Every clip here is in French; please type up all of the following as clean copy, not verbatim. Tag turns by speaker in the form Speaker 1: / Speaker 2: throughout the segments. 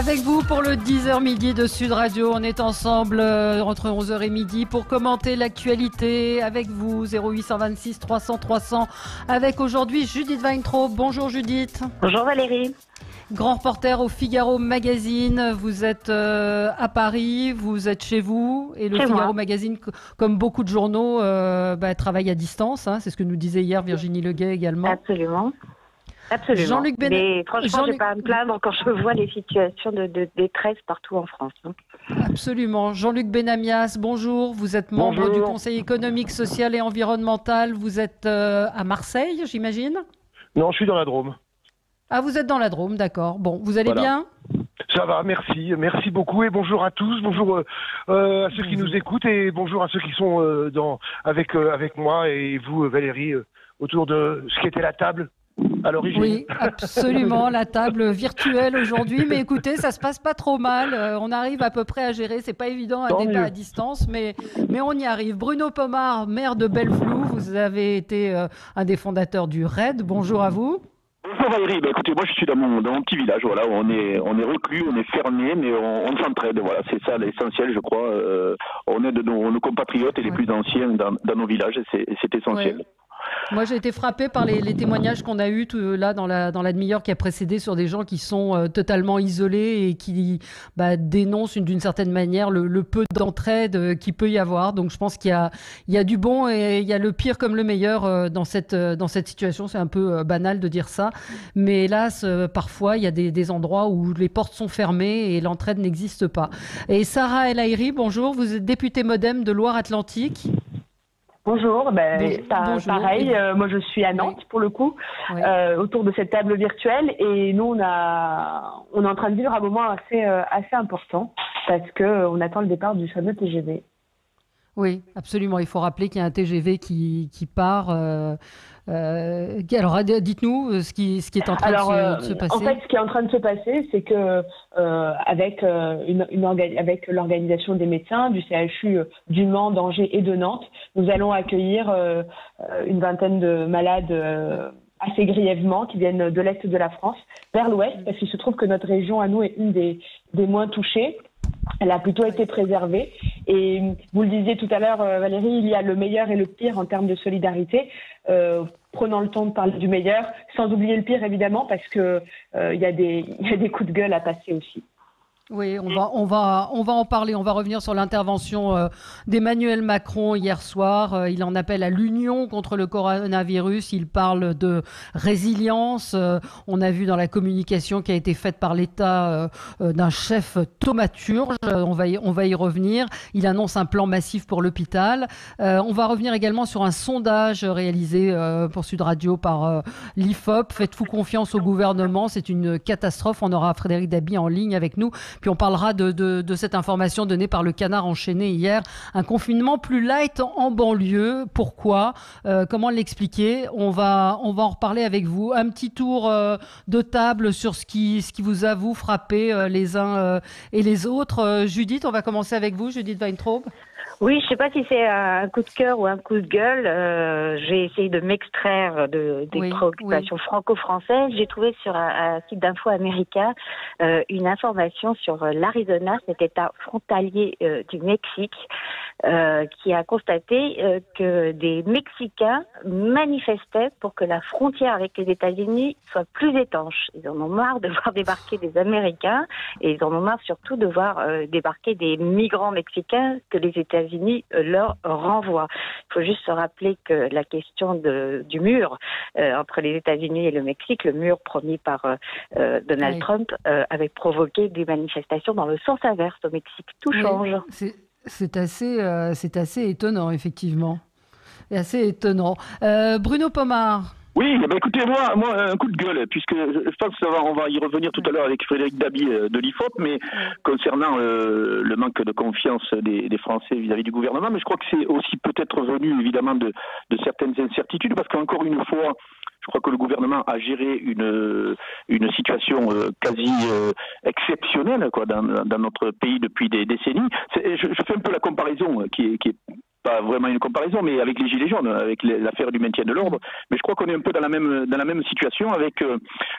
Speaker 1: Avec vous pour le 10h midi de Sud Radio, on est ensemble entre 11h et midi pour commenter l'actualité avec vous, 0826 300 300, avec aujourd'hui Judith Weintraub. Bonjour Judith.
Speaker 2: Bonjour Valérie.
Speaker 1: Grand reporter au Figaro Magazine, vous êtes à Paris, vous êtes chez vous, et le Figaro Magazine, comme beaucoup de journaux, travaille à distance, hein, c'est ce que nous disait hier Virginie Leguet également.
Speaker 2: Absolument. Absolument.
Speaker 1: Jean-Luc
Speaker 2: Mais franchement, je ne vais pas me plaindre quand je vois les situations de détresse partout en France. Hein.
Speaker 1: Absolument. Jean-Luc Benamias, bonjour. Vous êtes membre du Conseil économique, social et environnemental. Vous êtes à Marseille, j'imagine ?
Speaker 3: Non, je suis dans la Drôme.
Speaker 1: Ah, vous êtes dans la Drôme, d'accord. Bon, vous allez bien ?
Speaker 3: Ça va, merci. Merci beaucoup et bonjour à tous. Bonjour à ceux qui nous écoutent et bonjour à ceux qui sont avec moi et vous, Valérie, autour de ce qui était la table. À l'origine.
Speaker 1: Oui, absolument, la table virtuelle aujourd'hui. Mais écoutez, ça se passe pas trop mal. On arrive à peu près à gérer. C'est pas évident un débat à distance, mais on y arrive. Bruno Pomar, maire de Belleflou, vous avez été un des fondateurs du RAID. Bonjour à vous.
Speaker 4: Bonjour Valérie, écoutez, moi je suis dans mon petit village, voilà, on est reclus, on est fermé, mais on s'entraide, voilà, c'est ça l'essentiel, je crois. On aide nos compatriotes et les plus anciens dans nos villages, et c'est essentiel.
Speaker 1: Ouais. Moi, j'ai été frappée par les témoignages qu'on a eus là dans la demi-heure qui a précédé sur des gens qui sont totalement isolés et qui dénoncent d'une certaine manière le peu d'entraide qu'il peut y avoir. Donc, je pense qu'il y a du bon et il y a le pire comme le meilleur dans cette situation. C'est un peu banal de dire ça. Mais hélas, parfois, il y a des endroits où les portes sont fermées et l'entraide n'existe pas. Et Sarah El Haïry, bonjour. Vous êtes députée MoDem de Loire-Atlantique.
Speaker 5: Bonjour,
Speaker 1: bonjour.
Speaker 5: Pareil, moi je suis à Nantes pour le coup, autour de cette table virtuelle et nous on est en train de vivre un moment assez important parce qu'on attend le départ du fameux TGV.
Speaker 1: Oui, absolument, il faut rappeler qu'il y a un TGV qui part. Alors dites-nous ce qui est en train de se passer.
Speaker 5: En fait, ce qui est en train de se passer, c'est que avec l'organisation des médecins du CHU du Mans, d'Angers et de Nantes, nous allons accueillir une vingtaine de malades assez grièvement qui viennent de l'Est de la France vers l'Ouest, parce qu'il se trouve que notre région à nous est une des moins touchées. Elle a plutôt été préservée. Et vous le disiez tout à l'heure, Valérie, il y a le meilleur et le pire en termes de solidarité. Prenons le temps de parler du meilleur, sans oublier le pire évidemment, parce que il y a des coups de gueule à passer aussi.
Speaker 1: Oui, on va en parler. On va revenir sur l'intervention d'Emmanuel Macron hier soir. Il en appelle à l'union contre le coronavirus. Il parle de résilience. On a vu dans la communication qui a été faite par l'État d'un chef thaumaturge. On va y revenir. Il annonce un plan massif pour l'hôpital. On va revenir également sur un sondage réalisé pour Sud Radio par l'IFOP. Faites-vous confiance au gouvernement? C'est une catastrophe. On aura Frédéric Dabi en ligne avec nous. Puis on parlera de cette information donnée par le Canard enchaîné hier. Un confinement plus light en banlieue. Pourquoi? Comment l'expliquer? On va en reparler avec vous. Un petit tour de table sur ce qui vous a frappé les uns et les autres. Judith, on va commencer avec vous, Judith Weintraub.
Speaker 2: Oui, je ne sais pas si c'est un coup de cœur ou un coup de gueule. J'ai essayé de m'extraire des préoccupations franco-françaises. J'ai trouvé sur un site d'info américain une information sur l'Arizona, cet état frontalier du Mexique, qui a constaté que des Mexicains manifestaient pour que la frontière avec les États-Unis soit plus étanche. Ils en ont marre de voir débarquer des Américains et ils en ont marre surtout de voir débarquer des migrants mexicains que les États-Unis leur renvoient. Il faut juste se rappeler que la question du mur entre les États-Unis et le Mexique, le mur promis par Donald Trump, avait provoqué des manifestations dans le sens inverse au Mexique. Tout change.
Speaker 1: C'est assez étonnant, effectivement. C'est assez étonnant. Bruno Pomar.
Speaker 4: Oui, écoutez, moi, un coup de gueule, puisque je pense qu'on va y revenir tout à l'heure avec Frédéric Dabi de l'IFOP, mais concernant le manque de confiance des Français vis-à-vis du gouvernement, mais je crois que c'est aussi peut-être venu évidemment de certaines incertitudes, parce qu'encore une fois, je crois que le gouvernement a géré une situation quasi exceptionnelle dans notre pays depuis des décennies. Je fais un peu la comparaison qui est pas vraiment une comparaison, mais avec les Gilets jaunes, avec l'affaire du maintien de l'ordre. Mais je crois qu'on est un peu dans la même situation avec,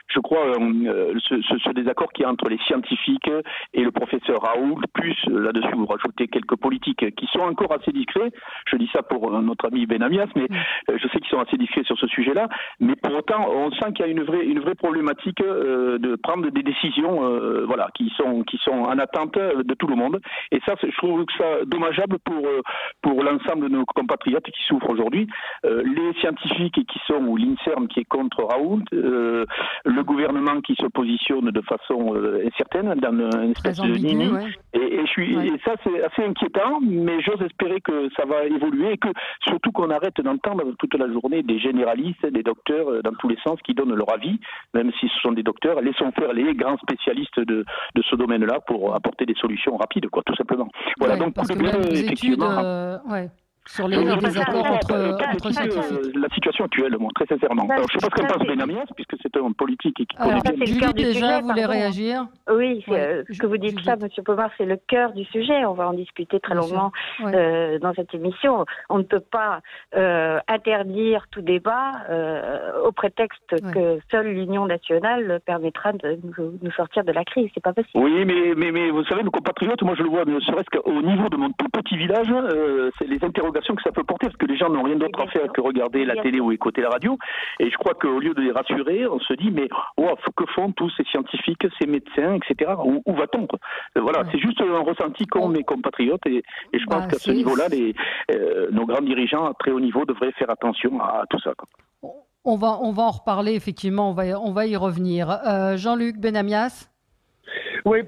Speaker 4: je crois, ce désaccord qu'il y a entre les scientifiques et le professeur Raoult, plus là-dessus vous rajoutez quelques politiques qui sont encore assez discrets. Je dis ça pour notre ami Benamias, mais je sais qu'ils sont assez discrets sur ce sujet-là. Mais pour autant, on sent qu'il y a une vraie problématique de prendre des décisions, voilà, qui sont en attente de tout le monde. Et ça, je trouve que ça dommageable pour l'ensemble de nos compatriotes qui souffrent aujourd'hui. Les scientifiques qui sont, ou l'INSERM qui est contre Raoult, le gouvernement qui se positionne de façon incertaine dans une espèce de nini. Ouais. Et ça, c'est assez inquiétant, mais j'ose espérer que ça va évoluer et que surtout qu'on arrête d'entendre toute la journée des généralistes, des docteurs dans tous les sens qui donnent leur avis, même si ce sont des docteurs. Laissons faire les grands spécialistes de ce domaine-là pour apporter des solutions rapides, quoi, tout simplement. Voilà, donc
Speaker 1: parce que effectivement. Sur les désaccords entre scientifiques.
Speaker 4: La situation actuelle, moi, très sincèrement. Alors, je ne sais pas ce qu'en pense Benamias, puisque c'est un politique qui connaît bien.
Speaker 1: Julie, déjà, voulait réagir.
Speaker 2: Oui, ce que vous dites ça, M. Pomar, c'est le cœur du sujet. On va en discuter très longuement dans cette émission. On ne peut pas interdire tout débat au prétexte que seule l'union nationale permettra de nous sortir de la crise. C'est pas possible.
Speaker 4: Oui, mais vous savez, nos compatriotes, moi je le vois, ne serait-ce qu'au niveau de mon tout petit village, c'est les interrogations que ça peut porter, parce que les gens n'ont rien d'autre à faire que regarder la télé ou écouter la radio. Et je crois qu'au lieu de les rassurer, on se dit, mais que font tous ces scientifiques, ces médecins, etc. Où va-t-on, quoi? Voilà, c'est juste un ressenti qu'ont mes compatriotes, et je pense qu'à ce niveau-là, nos grands dirigeants à très haut niveau devraient faire attention à tout ça, quoi.
Speaker 1: On va en reparler, effectivement, on va y revenir. Jean-Luc Benamias?
Speaker 3: Oui.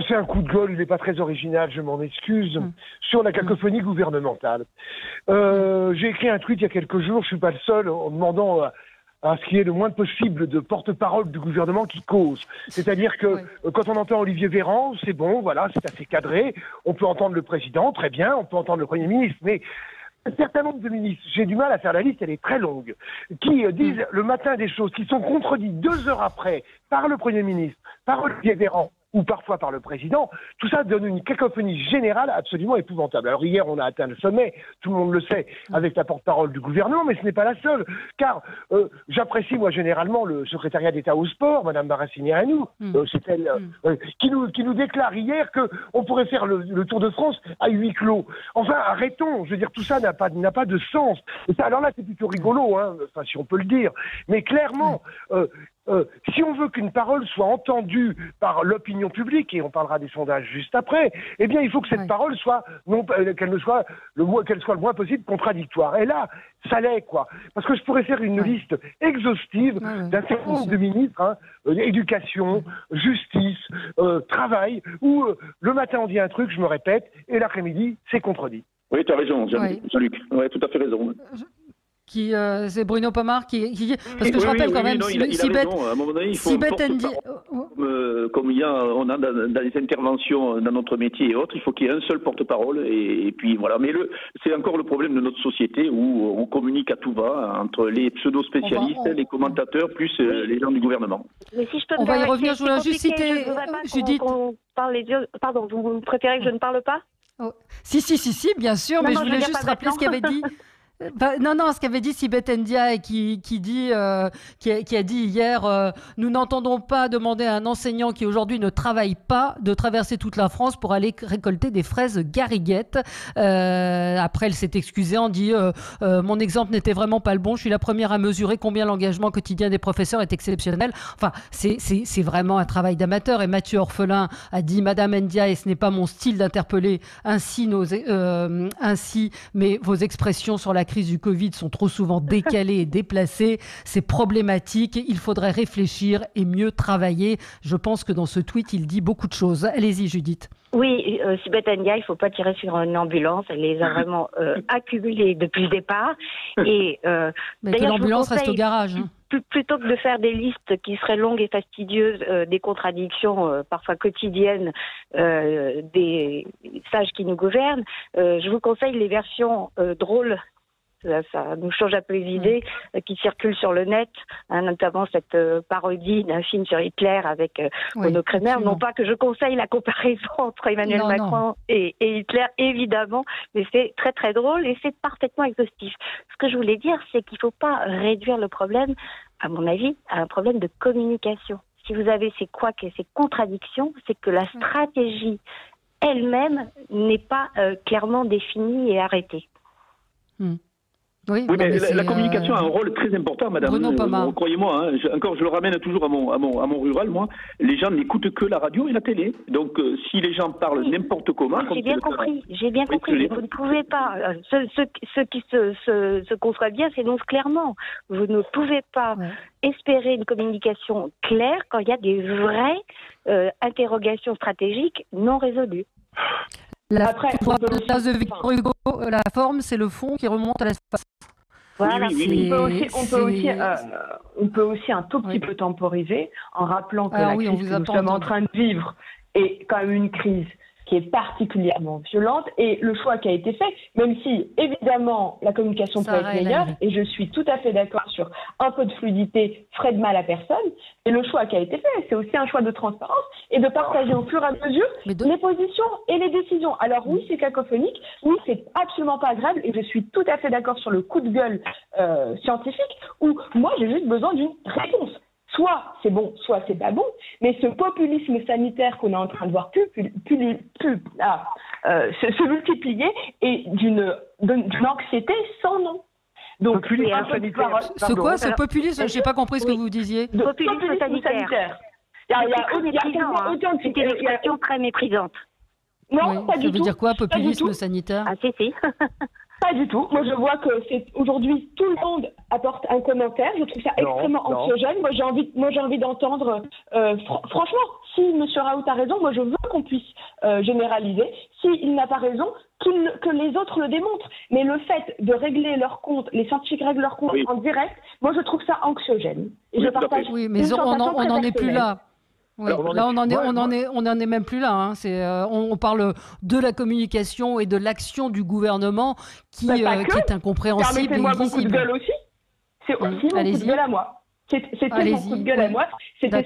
Speaker 3: C'est un coup de gueule, il n'est pas très original, je m'en excuse, sur la cacophonie gouvernementale. J'ai écrit un tweet il y a quelques jours, je ne suis pas le seul, en demandant à ce qu'il y ait le moins possible de porte-parole du gouvernement qui cause. C'est-à-dire que quand on entend Olivier Véran, c'est bon, voilà, c'est assez cadré, on peut entendre le président, très bien, on peut entendre le Premier ministre, mais un certain nombre de ministres, j'ai du mal à faire la liste, elle est très longue, qui disent le matin des choses qui sont contredites 2 heures après par le Premier ministre, par Olivier Véran, ou parfois par le président, tout ça donne une cacophonie générale absolument épouvantable. Alors hier, on a atteint le sommet, tout le monde le sait, avec la porte-parole du gouvernement, mais ce n'est pas la seule, car j'apprécie moi généralement le secrétariat d'État au sport, Madame Barassini-Anou, c'est elle qui nous déclare hier qu'on pourrait faire le Tour de France à huis clos. Enfin, arrêtons, je veux dire, tout ça n'a pas de sens. Et ça, alors là, c'est plutôt rigolo, hein, enfin, si on peut le dire, mais clairement... si on veut qu'une parole soit entendue par l'opinion publique, et on parlera des sondages juste après, eh bien il faut que cette parole soit, qu'elle soit le moins possible contradictoire. Et là, ça l'est, quoi. Parce que je pourrais faire une liste exhaustive d'un certain nombre de ministres, éducation, justice, travail, où le matin on dit un truc, je me répète, et l'après-midi, c'est contredit.
Speaker 4: Oui, tu as raison, Jean-Luc. Oui, tout à fait raison.
Speaker 1: C'est Bruno Pomar qui parce que je rappelle quand même
Speaker 4: il a raison. À un moment donné, il faut comme on a dans les interventions dans notre métier et autres, il faut qu'il y ait un seul porte-parole et puis voilà. Mais c'est encore le problème de notre société où on communique à tout va entre les pseudo-spécialistes, les commentateurs plus les gens du gouvernement.
Speaker 2: Mais si je peux
Speaker 1: on va y revenir. Je voulais juste citer Judith.
Speaker 2: Pardon, vous préférez que je ne parle pas?
Speaker 1: Si, bien sûr, mais je voulais juste rappeler ce qu'il avait dit. Ce qu'avait dit Sibeth Ndiaye qui a dit hier nous n'entendons pas demander à un enseignant qui aujourd'hui ne travaille pas de traverser toute la France pour aller récolter des fraises gariguettes. Après, elle s'est excusée en dit mon exemple n'était vraiment pas le bon. Je suis la première à mesurer combien l'engagement quotidien des professeurs est exceptionnel. Enfin, c'est vraiment un travail d'amateur. Et Mathieu Orphelin a dit Madame Ndiaye, ce n'est pas mon style d'interpeller ainsi mais vos expressions sur la crise du Covid sont trop souvent décalées et déplacées. C'est problématique. Il faudrait réfléchir et mieux travailler. Je pense que dans ce tweet, il dit beaucoup de choses. Allez-y, Judith.
Speaker 2: Oui, Sibeth Ndiaye, il ne faut pas tirer sur une ambulance. Elle les a vraiment accumulées depuis le départ. Et,
Speaker 1: mais que l'ambulance reste au garage.
Speaker 2: Plutôt que de faire des listes qui seraient longues et fastidieuses, des contradictions parfois quotidiennes des sages qui nous gouvernent, je vous conseille les versions drôles Ça nous change un peu les idées qui circulent sur le net, hein, notamment cette parodie d'un film sur Hitler avec Bruno Kremer. Non pas que je conseille la comparaison entre Emmanuel Macron et Hitler, évidemment, mais c'est très très drôle et c'est parfaitement exhaustif. Ce que je voulais dire, c'est qu'il ne faut pas réduire le problème, à mon avis, à un problème de communication. Si vous avez ces couacs et ces contradictions, c'est que la stratégie elle-même n'est pas clairement définie et arrêtée.
Speaker 4: Oui, mais la communication a un rôle très important, madame.
Speaker 1: Bruno Pomar.
Speaker 4: Croyez-moi, je le ramène toujours à mon rural, moi. Les gens n'écoutent que la radio et la télé. Donc, si les gens parlent n'importe comment...
Speaker 2: J'ai bien compris. Vous ne pouvez pas... Ceux qui se conçoivent bien s'énoncent clairement. Vous ne pouvez pas espérer une communication claire quand il y a des vraies interrogations stratégiques non résolues.
Speaker 1: Après, place de Victor Hugo, la forme, c'est le fond qui remonte à l'espace.
Speaker 2: Voilà.
Speaker 5: On peut aussi un tout petit peu temporiser en rappelant que la crise que nous sommes en train de vivre est quand même une crise qui est particulièrement violente et le choix qui a été fait, même si évidemment la communication peut être meilleure, et je suis tout à fait d'accord sur un peu de fluidité ferait de mal à personne, et le choix qui a été fait, c'est aussi un choix de transparence et de partager au fur et à mesure les positions et les décisions. Alors oui, c'est cacophonique, oui, c'est absolument pas agréable, et je suis tout à fait d'accord sur le coup de gueule scientifique, où moi j'ai juste besoin d'une réponse. Soit c'est bon, soit c'est pas bon, mais ce populisme sanitaire qu'on est en train de voir se multiplier et d'une anxiété sans nom. Donc,
Speaker 1: ce populisme, j'ai pas compris ce que vous disiez.
Speaker 2: Populisme sanitaire. C'était une expression très méprisante.
Speaker 5: Non, pas du tout.
Speaker 1: Ça veut dire quoi, populisme sanitaire?
Speaker 2: Ah, si.
Speaker 5: Pas du tout. Moi, je vois que aujourd'hui, tout le monde apporte un commentaire. Je trouve ça extrêmement anxiogène. Moi, j'ai envie d'entendre. Franchement, si M. Raoult a raison, moi, je veux qu'on puisse généraliser. S'il n'a pas raison, que les autres le démontrent. Mais le fait de régler leurs comptes, les scientifiques règlent leurs comptes en direct, moi, je trouve ça anxiogène. Et je partage.
Speaker 1: Oui, mais on n'en est plus là. Oui. Là, on en est même plus là. Hein. On parle de la communication et de l'action du gouvernement qui est incompréhensible.
Speaker 5: Permettez-moi mon coup de gueule aussi. C'est aussi mon coup de gueule à moi. C'était mon coup de gueule à moi. C'était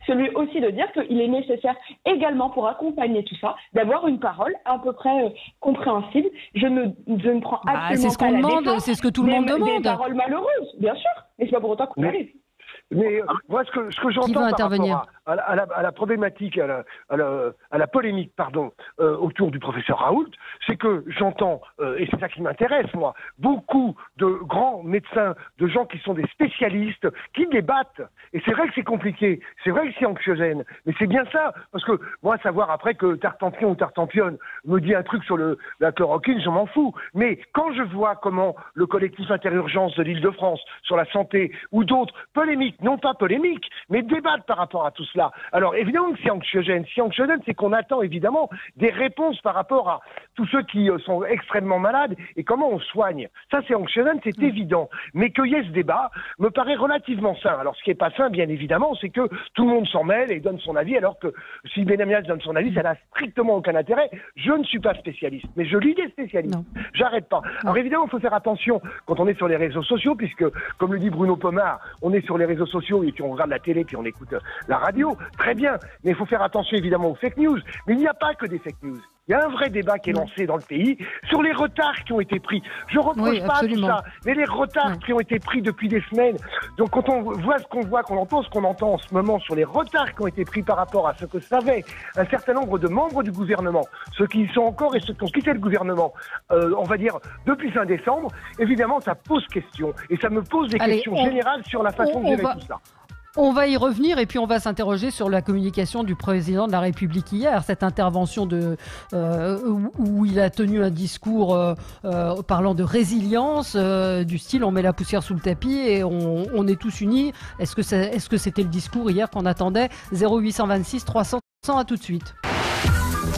Speaker 5: celui aussi de dire qu'il est nécessaire également pour accompagner tout ça, d'avoir une parole à peu près compréhensible. Je ne prends absolument pas la défense.
Speaker 1: C'est ce que tout le monde demande.
Speaker 5: Des paroles malheureuses, bien sûr. Mais c'est pas pour autant qu'on arrive.
Speaker 3: Mais moi, ce que j'entends par rapport à la problématique, à la polémique, autour du professeur Raoult, c'est que j'entends, et c'est ça qui m'intéresse, moi, beaucoup de grands médecins, de gens qui sont des spécialistes, qui débattent. Et c'est vrai que c'est compliqué, c'est vrai que c'est anxiogène, mais c'est bien ça, parce que moi, savoir après que Tartampion ou Tartampionne me dit un truc sur la chloroquine, je m'en fous. Mais quand je vois comment le collectif Interurgence de l'Île-de-France sur la santé, ou d'autres, polémiques, non pas polémiques, mais débattent par rapport à tout cela. Alors évidemment que c'est anxiogène. Si anxiogène, c'est qu'on attend évidemment des réponses par rapport à tous ceux qui sont extrêmement malades et comment on soigne. Ça c'est anxiogène, c'est évident. Mais qu'il y ait ce débat me paraît relativement sain. Alors ce qui n'est pas sain, bien évidemment, c'est que tout le monde s'en mêle et donne son avis, alors que si Benamias donne son avis, ça n'a strictement aucun intérêt. Je ne suis pas spécialiste, mais je lis des spécialistes. J'arrête pas. Alors évidemment, il faut faire attention quand on est sur les réseaux sociaux, puisque, comme le dit Bruno Pomar, on est sur les réseaux sociaux et puis on regarde la télé puis on écoute la radio, très bien, mais il faut faire attention évidemment aux fake news, mais il n'y a pas que des fake news. Il y a un vrai débat qui est lancé dans le pays sur les retards qui ont été pris. Je ne reproche pas tout ça, mais les retards qui ont été pris depuis des semaines. Donc quand on voit ce qu'on voit, qu'on entend ce qu'on entend en ce moment sur les retards qui ont été pris par rapport à ce que savaient un certain nombre de membres du gouvernement, ceux qui y sont encore et ceux qui ont quitté le gouvernement, on va dire depuis fin décembre, évidemment ça pose question. Et ça me pose des questions générales sur la façon de gérer tout ça.
Speaker 1: On va y revenir et puis on va s'interroger sur la communication du président de la République hier, cette intervention où il a tenu un discours parlant de résilience, du style on met la poussière sous le tapis et on est tous unis. Est-ce que c'était le discours hier qu'on attendait? 0826 300, à tout de suite.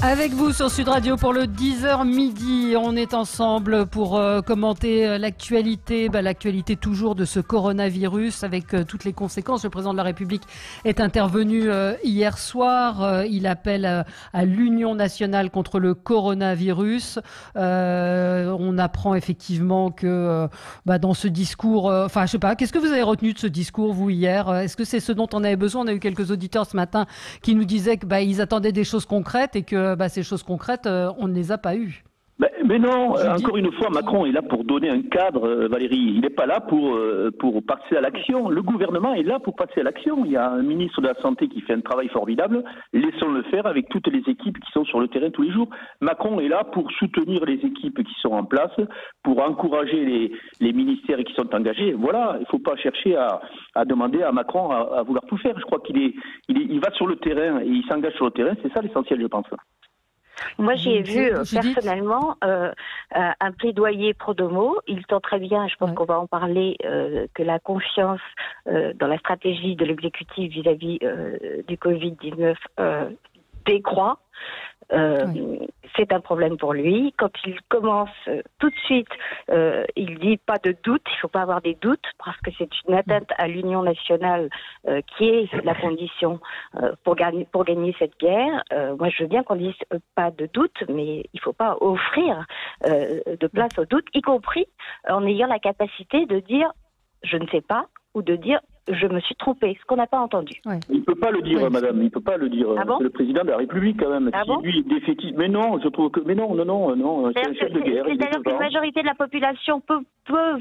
Speaker 1: Avec vous sur Sud Radio pour le 10h midi, on est ensemble pour commenter l'actualité, l'actualité toujours de ce coronavirus avec toutes les conséquences. Le président de la République est intervenu hier soir, il appelle à l'union nationale contre le coronavirus. On apprend effectivement que dans ce discours, je sais pas, qu'est-ce que vous avez retenu de ce discours vous hier? Est-ce que c'est ce dont on avait besoin? On a eu quelques auditeurs ce matin qui nous disaient que ils attendaient des choses concrètes et que ces choses concrètes, on ne les a pas eues.
Speaker 4: Mais non, encore une fois, Macron est là pour donner un cadre, Valérie. Il n'est pas là pour passer à l'action. Le gouvernement est là pour passer à l'action. Il y a un ministre de la Santé qui fait un travail formidable. Laissons-le faire avec toutes les équipes qui sont sur le terrain tous les jours. Macron est là pour soutenir les équipes qui sont en place, pour encourager les ministères qui sont engagés. Voilà, il ne faut pas chercher à demander à Macron à vouloir tout faire. Je crois qu'il va sur le terrain et il s'engage sur le terrain. C'est ça l'essentiel, je pense.
Speaker 2: Moi, j'ai vu personnellement un plaidoyer pro-domo. Il sent très bien, je pense qu'on va en parler, que la confiance dans la stratégie de l'exécutif vis-à-vis du Covid-19 décroît. C'est un problème pour lui. Quand il commence tout de suite, il dit pas de doute, il faut pas avoir des doutes parce que c'est une atteinte à l'union nationale qui est la condition pour gagner cette guerre. Moi, je veux bien qu'on dise pas de doute, mais il faut pas offrir de place au doute, y compris en ayant la capacité de dire je ne sais pas ou de dire je me suis trompée, ce qu'on n'a pas entendu.
Speaker 4: Ouais. Il ne peut pas le dire, madame, il ne peut pas le dire.
Speaker 2: Bon,
Speaker 4: c'est le président de la République, quand même. Lui est défaitiste. Mais non, je trouve que... Mais non, c'est un chef de guerre.
Speaker 2: C'est-à-dire que la majorité de la population peut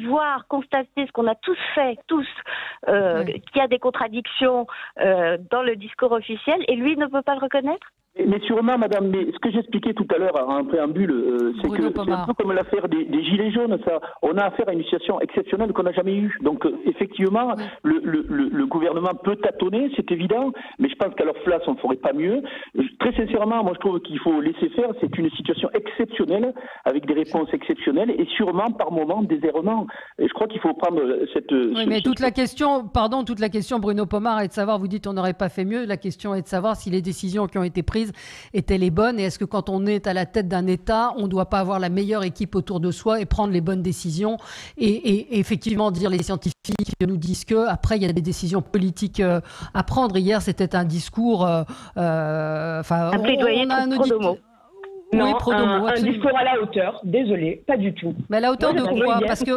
Speaker 2: voir, constater ce qu'on a tous fait, qu'il y a des contradictions dans le discours officiel, et lui ne peut pas le reconnaître.
Speaker 4: Mais sûrement, madame, mais ce que j'expliquais tout à l'heure en préambule, c'est que c'est un peu comme l'affaire des gilets jaunes, ça. On a affaire à une situation exceptionnelle qu'on n'a jamais eue. Donc, effectivement, le gouvernement peut tâtonner, c'est évident, mais je pense qu'à leur place, on ne ferait pas mieux. Très sincèrement, moi, je trouve qu'il faut laisser faire. C'est une situation exceptionnelle, avec des réponses exceptionnelles, et sûrement, par moments, des errements. Et je crois qu'il faut prendre cette...
Speaker 1: mais toute la question, Bruno Pomar, est de savoir, vous dites on n'aurait pas fait mieux, la question est de savoir si les décisions qui ont été prises étaient les bonnes, et est-ce que quand on est à la tête d'un État, on ne doit pas avoir la meilleure équipe autour de soi et prendre les bonnes décisions et effectivement dire les scientifiques nous disent que après il y a des décisions politiques à prendre. Hier c'était un discours
Speaker 2: un plaidoyer pro-domo.
Speaker 5: Non, un discours à la hauteur, désolé, pas du tout.
Speaker 1: Mais à la hauteur de quoi? Parce que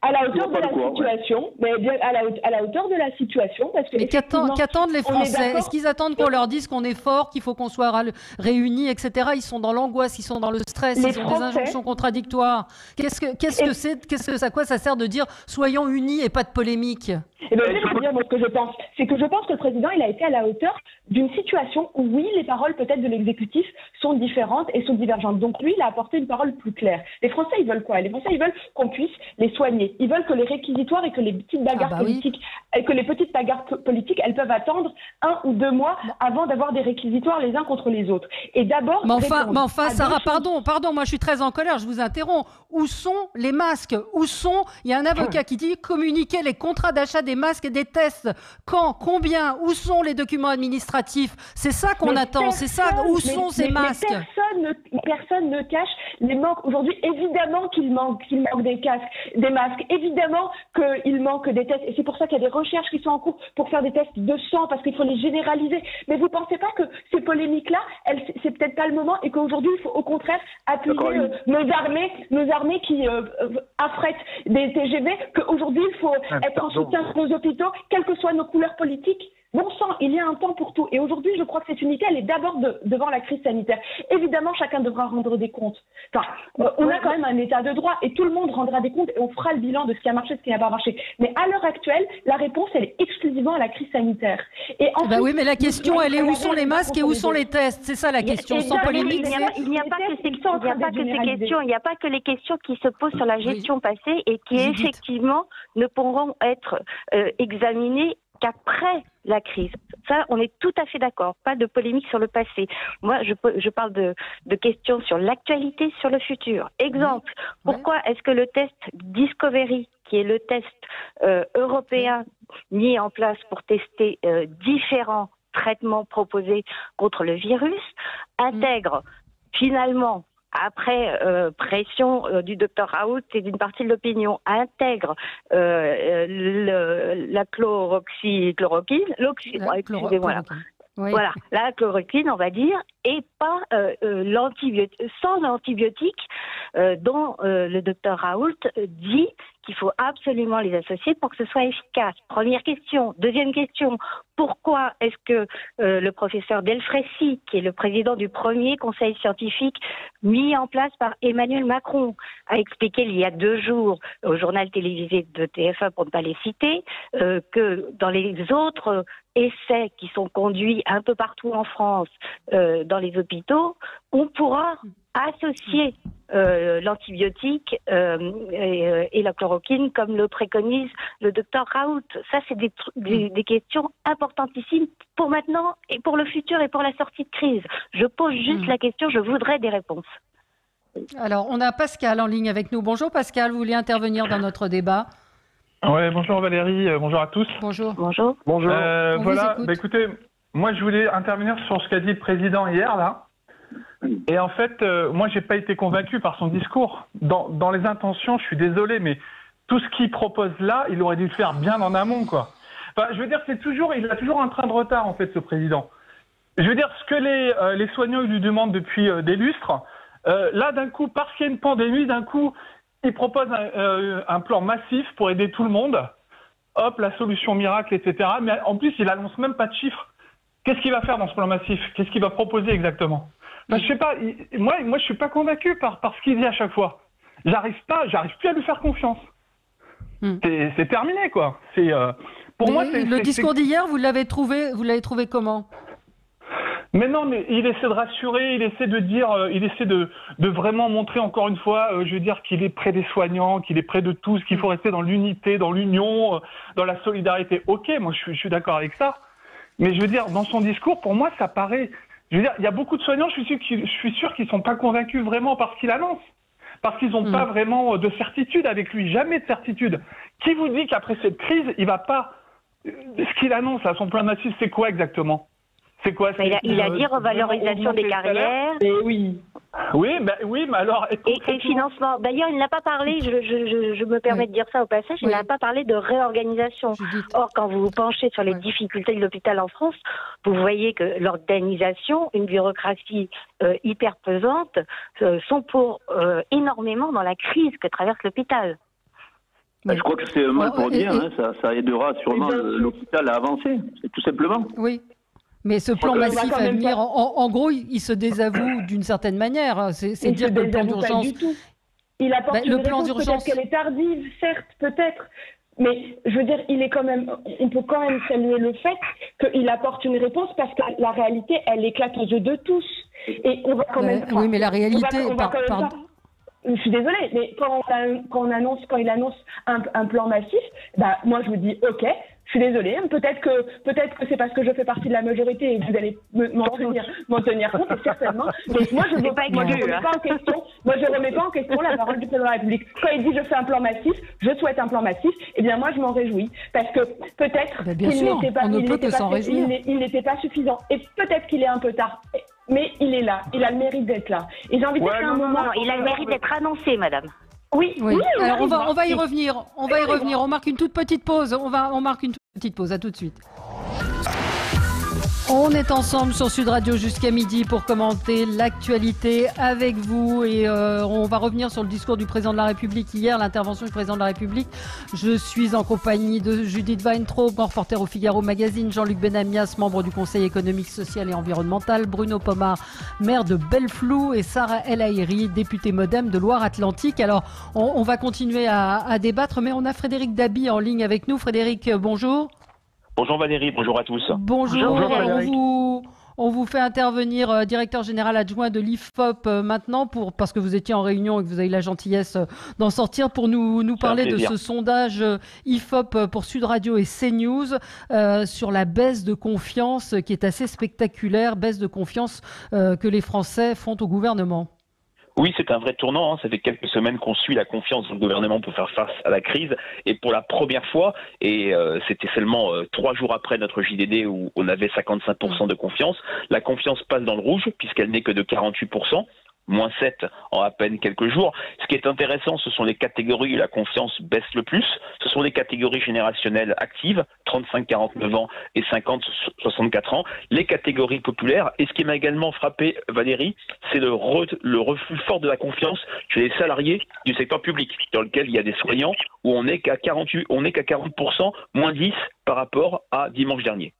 Speaker 5: à la hauteur de la situation, mais bien à la hauteur de la situation, parce que. Mais
Speaker 1: qu'attendent les Français? Est-ce qu'ils attendent qu'on leur dise qu'on est fort, qu'il faut qu'on soit réunis, etc. Ils sont dans l'angoisse, ils sont dans le stress, ils ont des injonctions contradictoires. À quoi ça sert de dire soyons unis et pas de polémique?
Speaker 5: Je vais dire moi ce que je pense. C'est que je pense que le président, il a été à la hauteur d'une situation où, oui, les paroles peut-être de l'exécutif sont différentes et sont divergentes. Donc lui, il a apporté une parole plus claire. Les Français, ils veulent quoi? Les Français, ils veulent qu'on puisse les soigner. Ils veulent que les réquisitoires et que les petites bagarres politiques, elles peuvent attendre 1 ou 2 mois avant d'avoir des réquisitoires les uns contre les autres. Et d'abord...
Speaker 1: Mais enfin, Sarah, pardon, moi je suis très en colère, je vous interromps. Où sont les masques? Il y a un avocat qui dit communiquer les contrats d'achat des masques et des tests. Quand? Combien? Où sont les documents administratifs? C'est ça qu'on attend. C'est ça. Où sont ces masques?
Speaker 5: Personne ne cache les manques. Aujourd'hui, évidemment qu'il manque des masques. Évidemment qu'il manque des tests. Et c'est pour ça qu'il y a des recherches qui sont en cours pour faire des tests de sang, parce qu'il faut les généraliser. Mais vous ne pensez pas que ces polémiques-là, c'est peut-être pas le moment, et qu'aujourd'hui, il faut au contraire appuyer nos armées qui affrètent des TGV, qu'aujourd'hui, il faut être en soutien de nos hôpitaux, quelles que soient nos couleurs politiques. Bon sang, il y a un temps pour tout. Et aujourd'hui, je crois que cette unité, elle est d'abord devant la crise sanitaire. Évidemment, chacun devra rendre des comptes. Enfin, on a quand même un état de droit et tout le monde rendra des comptes et on fera le bilan de ce qui a marché, ce qui n'a pas marché. Mais à l'heure actuelle, la réponse, elle est exclusivement à la crise sanitaire. Et ensuite,
Speaker 1: oui, mais la question, elle est où sont les masques et où sont les tests? C'est ça la question, sans polémique.
Speaker 2: Il n'y a pas que les questions qui se posent sur la gestion passée et qui, effectivement, ne pourront être examinées qu'après la crise. Ça, on est tout à fait d'accord. Pas de polémique sur le passé. Moi, je parle de questions sur l'actualité, sur le futur. Exemple, pourquoi est-ce que le test Discovery, qui est le test européen mis en place pour tester différents traitement proposé contre le virus, intègre finalement, après pression du docteur Raoult et d'une partie de l'opinion, intègre la chloroquine,
Speaker 1: Oui.
Speaker 2: Voilà, la chloroquine, on va dire, et pas sans l'antibiotique dont le docteur Raoult dit qu'il faut absolument les associer pour que ce soit efficace. Première question. Deuxième question, pourquoi est-ce que le professeur Delfraissy, qui est le président du premier conseil scientifique mis en place par Emmanuel Macron, a expliqué il y a 2 jours au journal télévisé de TF1, pour ne pas les citer, que dans les autres essais qui sont conduits un peu partout en France, dans les hôpitaux, on pourra associer l'antibiotique et la chloroquine comme le préconise le docteur Raoult. Ça, c'est des questions importantissimes pour maintenant et pour le futur et pour la sortie de crise. Je pose juste la question, je voudrais des réponses.
Speaker 1: Alors, on a Pascal en ligne avec nous. Bonjour Pascal, vous voulez intervenir dans notre débat ?
Speaker 6: Ouais, bonjour Valérie, bonjour à tous.
Speaker 1: Bonjour.
Speaker 2: Bonjour.
Speaker 3: Bonjour.
Speaker 6: Voilà, écoutez, moi je voulais intervenir sur ce qu'a dit le président hier là. Et en fait, moi j'ai pas été convaincu par son discours. Dans les intentions, je suis désolé, mais tout ce qu'il propose là, il aurait dû le faire bien en amont, quoi. Enfin, je veux dire, il a toujours un train de retard en fait, ce président. Je veux dire, ce que les soignants lui demandent depuis des lustres, là d'un coup, parce qu'il y a une pandémie, d'un coup, il propose un plan massif pour aider tout le monde. Hop, la solution miracle, etc. Mais en plus, il annonce même pas de chiffres. Qu'est-ce qu'il va faire dans ce plan massif? Qu'est-ce qu'il va proposer exactement? Enfin, je sais pas. Moi, je suis pas convaincu par ce qu'il dit à chaque fois. J'arrive plus à lui faire confiance. C'est terminé, quoi. Pour moi,
Speaker 1: le discours d'hier, vous l'avez trouvé comment?
Speaker 6: Mais non, mais il essaie de rassurer, il essaie de dire, il essaie de vraiment montrer encore une fois, je veux dire, qu'il est près des soignants, qu'il est près de tous, qu'il faut rester dans l'unité, dans l'union, dans la solidarité. Ok, moi je suis d'accord avec ça. Mais je veux dire, dans son discours, pour moi, ça paraît. Je veux dire, il y a beaucoup de soignants, je suis sûr qu'ils sont pas convaincus vraiment par ce qu'il annonce. Parce qu'ils n'ont pas vraiment de certitude avec lui, jamais de certitude. Qui vous dit qu'après cette crise, il va pas. Ce qu'il annonce à son plan massif, c'est quoi exactement? C'est quoi?
Speaker 2: Il a dit revalorisation des carrières.
Speaker 6: Oui, mais alors...
Speaker 2: Et financement. D'ailleurs, il n'a pas parlé, je me permets de dire ça au passage, il n'a pas parlé de réorganisation. Or, quand vous vous penchez sur les difficultés de l'hôpital en France, vous voyez que l'organisation, une bureaucratie hyper pesante, sont pour énormément dans la crise que traverse l'hôpital.
Speaker 4: Je crois que c'est un mal pour dire, ça aidera sûrement l'hôpital à avancer, c'est tout simplement.
Speaker 1: Oui. Mais ce plan massif à venir, en gros, il se désavoue d'une certaine manière. C'est dire que le plan d'urgence...
Speaker 5: Il apporte une réponse, peut-être qu'elle est tardive, certes, peut-être. Mais je veux dire, on peut quand même saluer le fait qu'il apporte une réponse parce que la réalité, elle éclate aux yeux de tous. Et on va quand même...
Speaker 1: oui, mais la réalité...
Speaker 5: Je suis désolée, mais quand il annonce un plan massif, moi je me dis ok, je suis désolée, peut-être que c'est parce que je fais partie de la majorité et que vous allez m'en tenir compte, et certainement. Mais moi je remets pas en question la parole du président de la République. Quand il dit je fais un plan massif, je souhaite un plan massif, eh bien moi je m'en réjouis parce que peut-être qu'il n'était pas suffisant et peut-être qu'il est un peu tard. Mais il est là, il a le mérite d'être là. Et j'ai envie de dire qu'à un moment...
Speaker 2: Non, il a le mérite d'être annoncé, madame.
Speaker 1: Oui. Alors on va y revenir. On marque une toute petite pause. On marque une toute petite pause. À tout de suite. On est ensemble sur Sud Radio jusqu'à midi pour commenter l'actualité avec vous et on va revenir sur le discours du président de la République hier, l'intervention du président de la République. Je suis en compagnie de Judith Weintraub, reporter au Figaro Magazine, Jean-Luc Benamias, membre du Conseil économique, social et environnemental, Bruno Pomar, maire de Belleflou et Sarah El Haïry, députée MoDem de Loire-Atlantique. Alors, on va continuer à débattre, mais on a Frédéric Dabi en ligne avec nous. Frédéric, bonjour.
Speaker 7: Bonjour Valérie, bonjour à tous.
Speaker 1: Bonjour on vous fait intervenir directeur général adjoint de l'IFOP maintenant parce que vous étiez en réunion et que vous avez la gentillesse d'en sortir pour nous parler de ce sondage IFOP pour Sud Radio et CNews sur la baisse de confiance qui est assez spectaculaire, baisse de confiance que les Français font au gouvernement.
Speaker 7: Oui, c'est un vrai tournant. Ça fait quelques semaines qu'on suit la confiance dans le gouvernement pour faire face à la crise. Et pour la première fois, et c'était seulement 3 jours après notre JDD où on avait 55% de confiance, la confiance passe dans le rouge puisqu'elle n'est que de 48%. Moins 7 en à peine quelques jours. Ce qui est intéressant, ce sont les catégories où la confiance baisse le plus. Ce sont les catégories générationnelles actives, 35-49 ans et 50-64 ans. Les catégories populaires. Et ce qui m'a également frappé, Valérie, c'est le reflux fort de la confiance chez les salariés du secteur public, dans lequel il y a des soignants où on n'est qu'à 40%, moins 10 par rapport à dimanche dernier.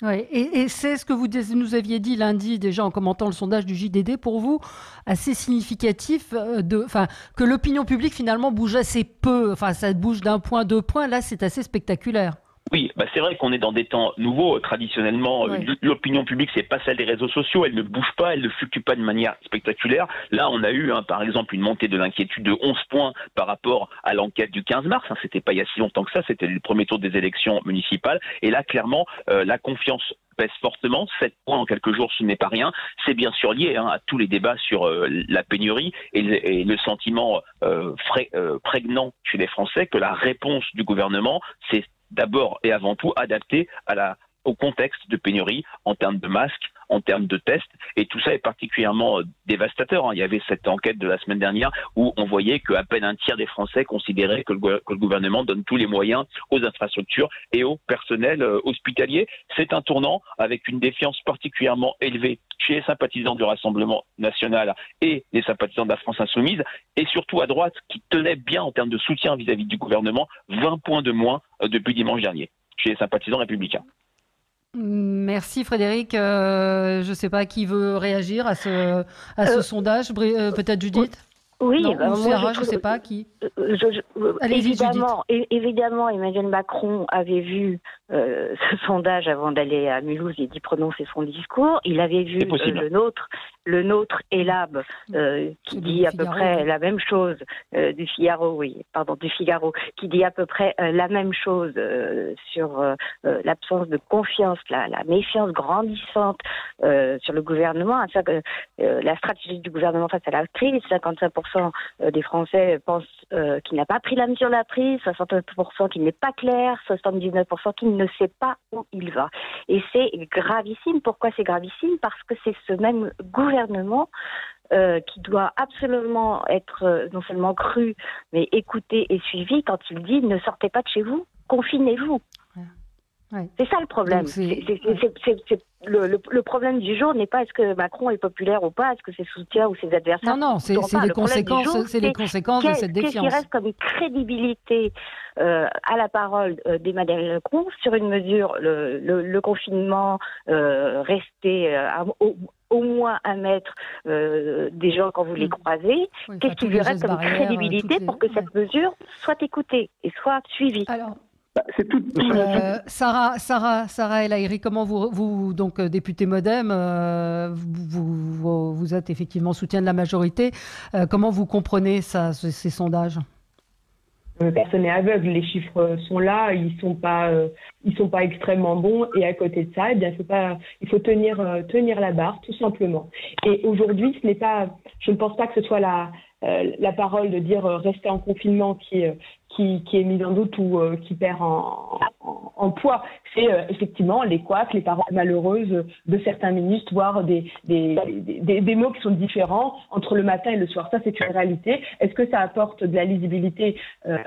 Speaker 1: Ouais, et c'est ce que vous nous aviez dit lundi déjà en commentant le sondage du JDD, pour vous, assez significatif que l'opinion publique finalement bouge assez peu, ça bouge d'1 point, 2 points, là c'est assez spectaculaire.
Speaker 7: Oui, c'est vrai qu'on est dans des temps nouveaux. Traditionnellement, l'opinion publique, c'est pas celle des réseaux sociaux. Elle ne bouge pas, elle ne fluctue pas de manière spectaculaire. Là, on a eu, par exemple, une montée de l'inquiétude de 11 points par rapport à l'enquête du 15 mars. C'était pas il y a si longtemps que ça. C'était le premier tour des élections municipales. Et là, clairement, la confiance pèse fortement. 7 points en quelques jours, ce n'est pas rien. C'est bien sûr lié à tous les débats sur la pénurie et le sentiment prégnant chez les Français que la réponse du gouvernement, c'est d'abord et avant tout adapté au contexte de pénurie en termes de masques, en termes de tests, et tout ça est particulièrement dévastateur. Il y avait cette enquête de la semaine dernière où on voyait qu'à peine un tiers des Français considéraient que le gouvernement donne tous les moyens aux infrastructures et au personnel hospitalier. C'est un tournant avec une défiance particulièrement élevée chez les sympathisants du Rassemblement national et les sympathisants de la France insoumise, et surtout à droite qui tenait bien en termes de soutien vis-à-vis du gouvernement, 20 points de moins depuis dimanche dernier chez les sympathisants républicains.
Speaker 1: Merci Frédéric. Je ne sais pas qui veut réagir à ce sondage. Peut-être Judith?
Speaker 2: Oui,
Speaker 1: non, Sarah, je ne sais pas qui.
Speaker 2: Évidemment, Emmanuel Macron avait vu ce sondage avant d'aller à Mulhouse et d'y prononcer son discours. Il avait vu le nôtre Elab qui dit à peu près la même chose du Figaro, qui dit à peu près la même chose sur l'absence de confiance, la méfiance grandissante sur le gouvernement, la stratégie du gouvernement face à la crise. 55% des Français pensent qu'il n'a pas pris la mesure de la prise, 60% qu'il n'est pas clair, 79% qu'il ne sait pas où il va. Et c'est gravissime. Pourquoi c'est gravissime? Parce que c'est ce même gouvernement qui doit absolument être non seulement cru, mais écouté et suivi quand il dit « ne sortez pas de chez vous, confinez-vous ». Ouais. C'est ça le problème. Le problème du jour n'est pas est-ce que Macron est populaire ou pas, est-ce que ses soutiens ou ses adversaires.
Speaker 1: Non, c'est les conséquences de cette défiance.
Speaker 2: Qu'est-ce qui reste comme crédibilité à la parole d'Emmanuel Macron sur une mesure, le confinement, rester au moins 1 mètre des gens quand vous les croisez. Qu'est-ce qui lui reste comme crédibilité pour que cette mesure soit écoutée et soit suivie?
Speaker 1: Alors,
Speaker 4: c'est tout.
Speaker 1: Sarah El Haïry, comment vous donc député MoDem, vous êtes effectivement soutien de la majorité. Comment vous comprenez ces sondages?
Speaker 5: Personne n'est aveugle, les chiffres sont là, ils sont pas extrêmement bons, et à côté de ça, il faut tenir la barre tout simplement. Et aujourd'hui, je ne pense pas que ce soit la parole de dire rester en confinement qui est mise en doute ou qui perd en poids. C'est effectivement les couacs, les paroles malheureuses de certains ministres, voire des mots qui sont différents entre le matin et le soir. Ça, c'est une réalité. Est-ce que ça apporte de la lisibilité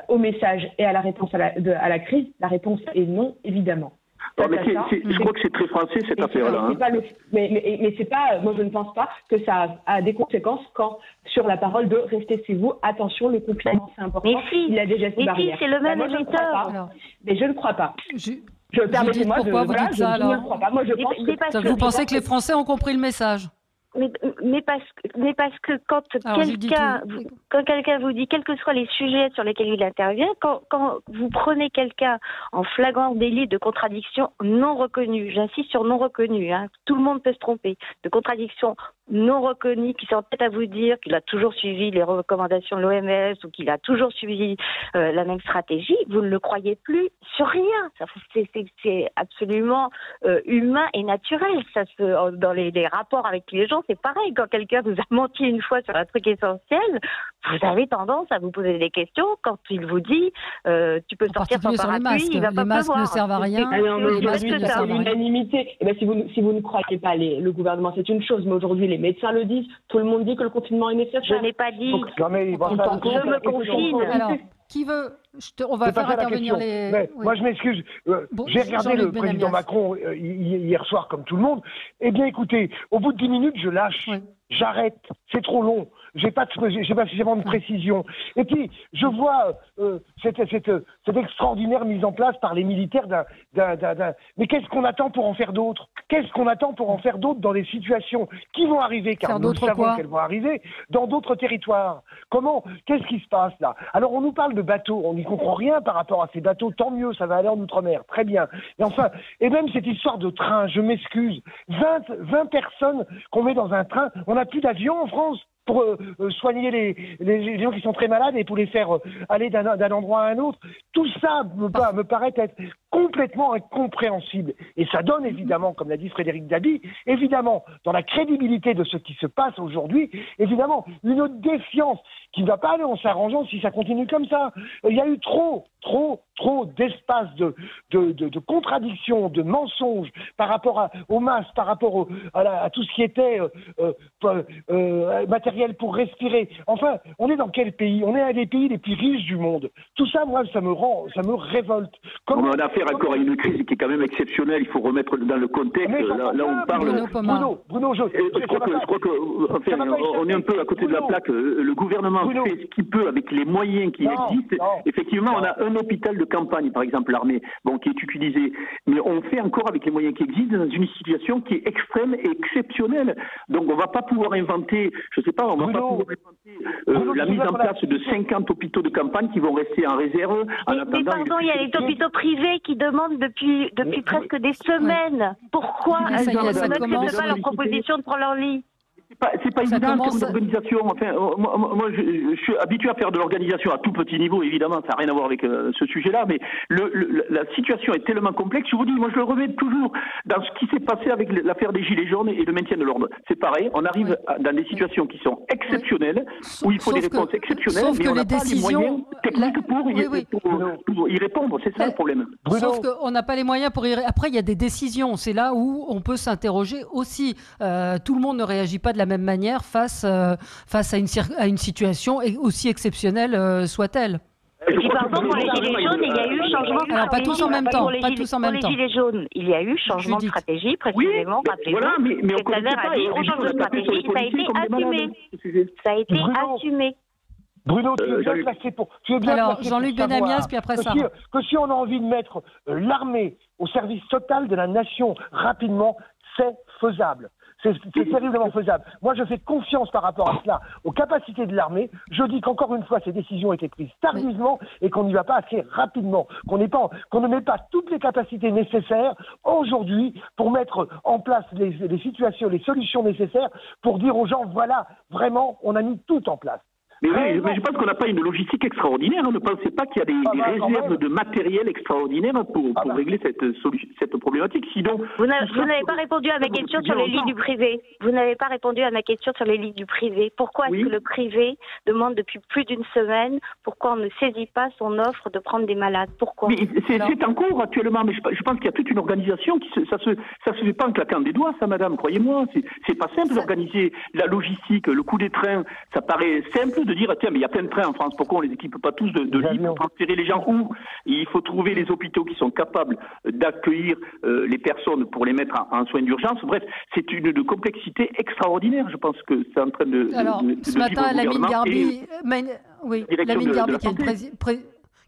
Speaker 5: au message et à la réponse à la crise? La réponse est non, évidemment.
Speaker 4: Je crois que c'est très français cette affaire-là.
Speaker 5: Mais c'est pas. Moi, je ne pense pas que ça a des conséquences quand sur la parole de rester chez vous. Attention, le confinement c'est important.
Speaker 2: Mais si,
Speaker 5: il a déjà ses barrières.
Speaker 2: C'est le même émetteur.
Speaker 5: Mais je ne crois pas.
Speaker 1: Permettez-moi, pourquoi vous dites ça alors?
Speaker 5: Je ne crois pas. Moi, je pense
Speaker 1: que vous pensez que les Français ont compris le message?
Speaker 2: Mais parce que quand quelqu'un vous dit, quels que soient les sujets sur lesquels il intervient, quand vous prenez quelqu'un en flagrant délit de contradiction non reconnue, j'insiste sur non reconnue, tout le monde peut se tromper, de contradiction non reconnu, qui s'entête à vous dire qu'il a toujours suivi les recommandations de l'OMS ou qu'il a toujours suivi la même stratégie, vous ne le croyez plus sur rien. C'est absolument humain et naturel. Dans les rapports avec les gens, c'est pareil. Quand quelqu'un vous a menti une fois sur un truc essentiel, vous avez tendance à vous poser des questions. Quand il vous dit tu peux sortir sans parapluie, il va pas pleuvoir.
Speaker 1: Les masques ne servent à rien.
Speaker 5: Les masques ne servent à l'unanimité. Si vous ne croyez pas le gouvernement, c'est une chose, mais aujourd'hui les médecins le disent, tout le monde dit que le confinement est nécessaire.
Speaker 2: Je n'ai pas dit.
Speaker 3: Non, mais
Speaker 2: je me confine.
Speaker 1: Alors, qui veut on va faire intervenir les...
Speaker 3: Oui. Moi, je m'excuse. J'ai regardé le président Macron hier soir, comme tout le monde. Eh bien, écoutez, au bout de 10 minutes, je lâche. Oui. J'arrête. C'est trop long. J'ai pas suffisamment de précision. Et puis, je vois cette extraordinaire mise en place par les militaires Mais qu'est-ce qu'on attend pour en faire d'autres? Qu'est-ce qu'on attend pour en faire d'autres dans des situations qui vont arriver, car nous savons qu'elles vont arriver, dans d'autres territoires? Qu'est-ce qui se passe là? Alors, on nous parle de bateaux. On n'y comprend rien par rapport à ces bateaux. Tant mieux, ça va aller en Outre-mer. Très bien. Et enfin, et même cette histoire de train, je m'excuse. 20 personnes qu'on met dans un train. On n'a plus d'avion en France pour soigner les gens qui sont très malades et pour les faire aller d'un endroit à un autre. Tout ça me paraît être complètement incompréhensible. Et ça donne évidemment, comme l'a dit Frédéric Dabi, évidemment, dans la crédibilité de ce qui se passe aujourd'hui, évidemment, une défiance qui ne va pas aller en s'arrangeant si ça continue comme ça. Il y a eu trop d'espace de contradictions, de mensonges par rapport aux masques, par rapport à tout ce qui était matériel pour respirer. Enfin, on est dans quel pays? On est un des pays les plus riches du monde. Tout ça, moi, ça me révolte.
Speaker 4: On a affaire encore à une crise qui est quand même exceptionnelle. Il faut remettre dans le contexte. Là, on parle.
Speaker 3: Bruno,
Speaker 4: je crois qu'on est un peu à côté de la plaque. Le gouvernement fait ce qu'il peut avec les moyens qui existent. Effectivement, on a un hôpital de campagne, par exemple l'armée, qui est utilisé. Mais on fait encore avec les moyens qui existent dans une situation qui est extrême et exceptionnelle. Donc, on ne va pas pouvoir inventer, je ne sais pas, on va pas pouvoir inventer la mise en place de 50 hôpitaux de campagne qui vont rester en réserve.
Speaker 2: Mais pardon, il y a les hôpitaux privés qui demandent depuis presque des semaines. Pourquoi ils n'acceptent pas leur proposition de prendre leur lit?
Speaker 4: C'est pas évident comme organisation. Enfin, moi, je suis habitué à faire de l'organisation à tout petit niveau, évidemment, ça n'a rien à voir avec ce sujet-là, mais la situation est tellement complexe. Je vous dis, moi, je le remets toujours dans ce qui s'est passé avec l'affaire des Gilets jaunes et le maintien de l'ordre. C'est pareil, on arrive dans des situations qui sont exceptionnelles, où il faut des réponses exceptionnelles, mais on n'a pas les moyens techniques pour y répondre. C'est ça le problème.
Speaker 1: Sauf qu'on n'a pas les moyens pour y répondre. Après, il y a des décisions. C'est là où on peut s'interroger aussi. Tout le monde ne réagit pas de la même manière face à une situation aussi exceptionnelle soit-elle.
Speaker 2: Et puis pardon, pour les gilets jaunes, il y a eu changement de stratégie.
Speaker 1: Alors, pas tous en même temps. Pour
Speaker 2: les gilets jaunes, il y a eu changement de stratégie, précisément, rappelez-vous.
Speaker 4: Voilà, mais on connaît pas.
Speaker 2: On change de stratégie, ça a été assumé. Ça a été assumé.
Speaker 3: Bruno, tu es bien placé pour...
Speaker 1: Alors, Jean-Luc Benamias, puis après ça.
Speaker 3: Que si on a envie de mettre l'armée au service total de la nation rapidement, c'est faisable. C'est terriblement faisable. Moi, je fais confiance par rapport à cela aux capacités de l'armée. Je dis qu'encore une fois, ces décisions ont été prises tardivement et qu'on n'y va pas assez rapidement. Qu'on ne met pas toutes les capacités nécessaires aujourd'hui pour mettre en place les situations, les solutions nécessaires pour dire aux gens, voilà, vraiment, on a mis tout en place.
Speaker 4: Mais je pense qu'on n'a pas une logistique extraordinaire. Ne pensez pas qu'il y a des réserves de matériel extraordinaire pour régler cette problématique. Sinon,
Speaker 2: vous n'avez pas répondu à ma question sur les lits du privé. Vous n'avez pas répondu à ma question sur les lits du privé. Pourquoi est-ce que le privé demande depuis plus d'une semaine pourquoi on ne saisit pas son offre de prendre des malades? Pourquoi?
Speaker 4: C'est en cours actuellement, mais je pense qu'il y a toute une organisation ça se fait pas en claquant des doigts, ça, madame. Croyez-moi, c'est pas simple d'organiser la logistique, le coût des trains. Ça paraît simple de dire, tiens, mais il y a plein de trains en France, pourquoi on les équipe pas tous de lits pour transférer les gens où? Il faut trouver les hôpitaux qui sont capables d'accueillir les personnes pour les mettre en soins d'urgence. Bref, c'est une complexité extraordinaire. Je pense que c'est en train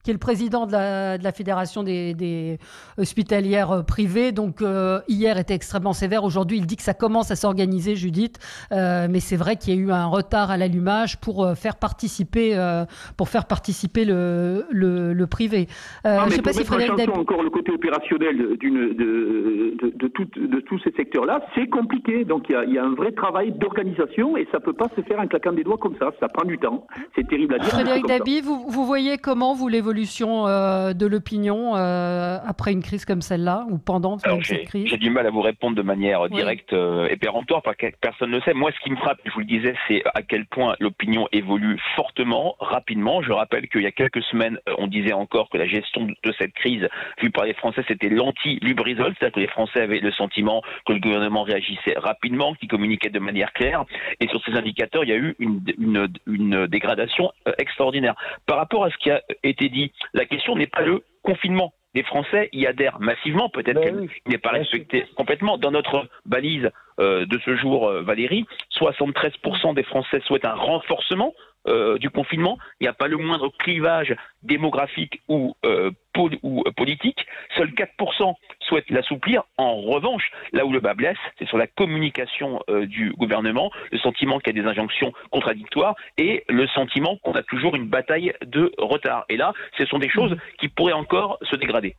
Speaker 1: qui est le président de la Fédération des hospitalières privées. Donc hier était extrêmement sévère. Aujourd'hui, il dit que ça commence à s'organiser, Judith. Mais c'est vrai qu'il y a eu un retard à l'allumage pour faire participer le privé.
Speaker 4: Je ne sais pas si Frédéric encore le côté opérationnel de tous ces secteurs-là, c'est compliqué. Donc il y a un vrai travail d'organisation et ça peut pas se faire en claquant des doigts comme ça. Ça prend du temps. C'est terrible à dire.
Speaker 1: Frédéric Dabi, vous voyez comment l'évolution de l'opinion après une crise comme celle-là ou pendant cette crise?
Speaker 7: J'ai du mal à vous répondre de manière directe et péremptoire parce que personne ne le sait. Moi, ce qui me frappe, je vous le disais, c'est à quel point l'opinion évolue fortement, rapidement. Je rappelle qu'il y a quelques semaines, on disait encore que la gestion de cette crise, vue par les Français, c'était l'anti-Lubrizol, c'est-à-dire que les Français avaient le sentiment que le gouvernement réagissait rapidement, qu'il communiquait de manière claire. Et sur ces indicateurs, il y a eu une dégradation extraordinaire. Par rapport à ce qui a été dit, la question n'est pas le confinement. Les Français y adhèrent massivement, peut-être qu'il n'est pas respecté complètement. Dans notre balise de ce jour, Valérie, 73% des Français souhaitent un renforcement du confinement. Il n'y a pas le moindre clivage démographique ou politique. Seuls 4% souhaitent l'assouplir. En revanche, là où le bas blesse, c'est sur la communication du gouvernement, le sentiment qu'il y a des injonctions contradictoires et le sentiment qu'on a toujours une bataille de retard. Et là, ce sont des choses qui pourraient encore se dégrader.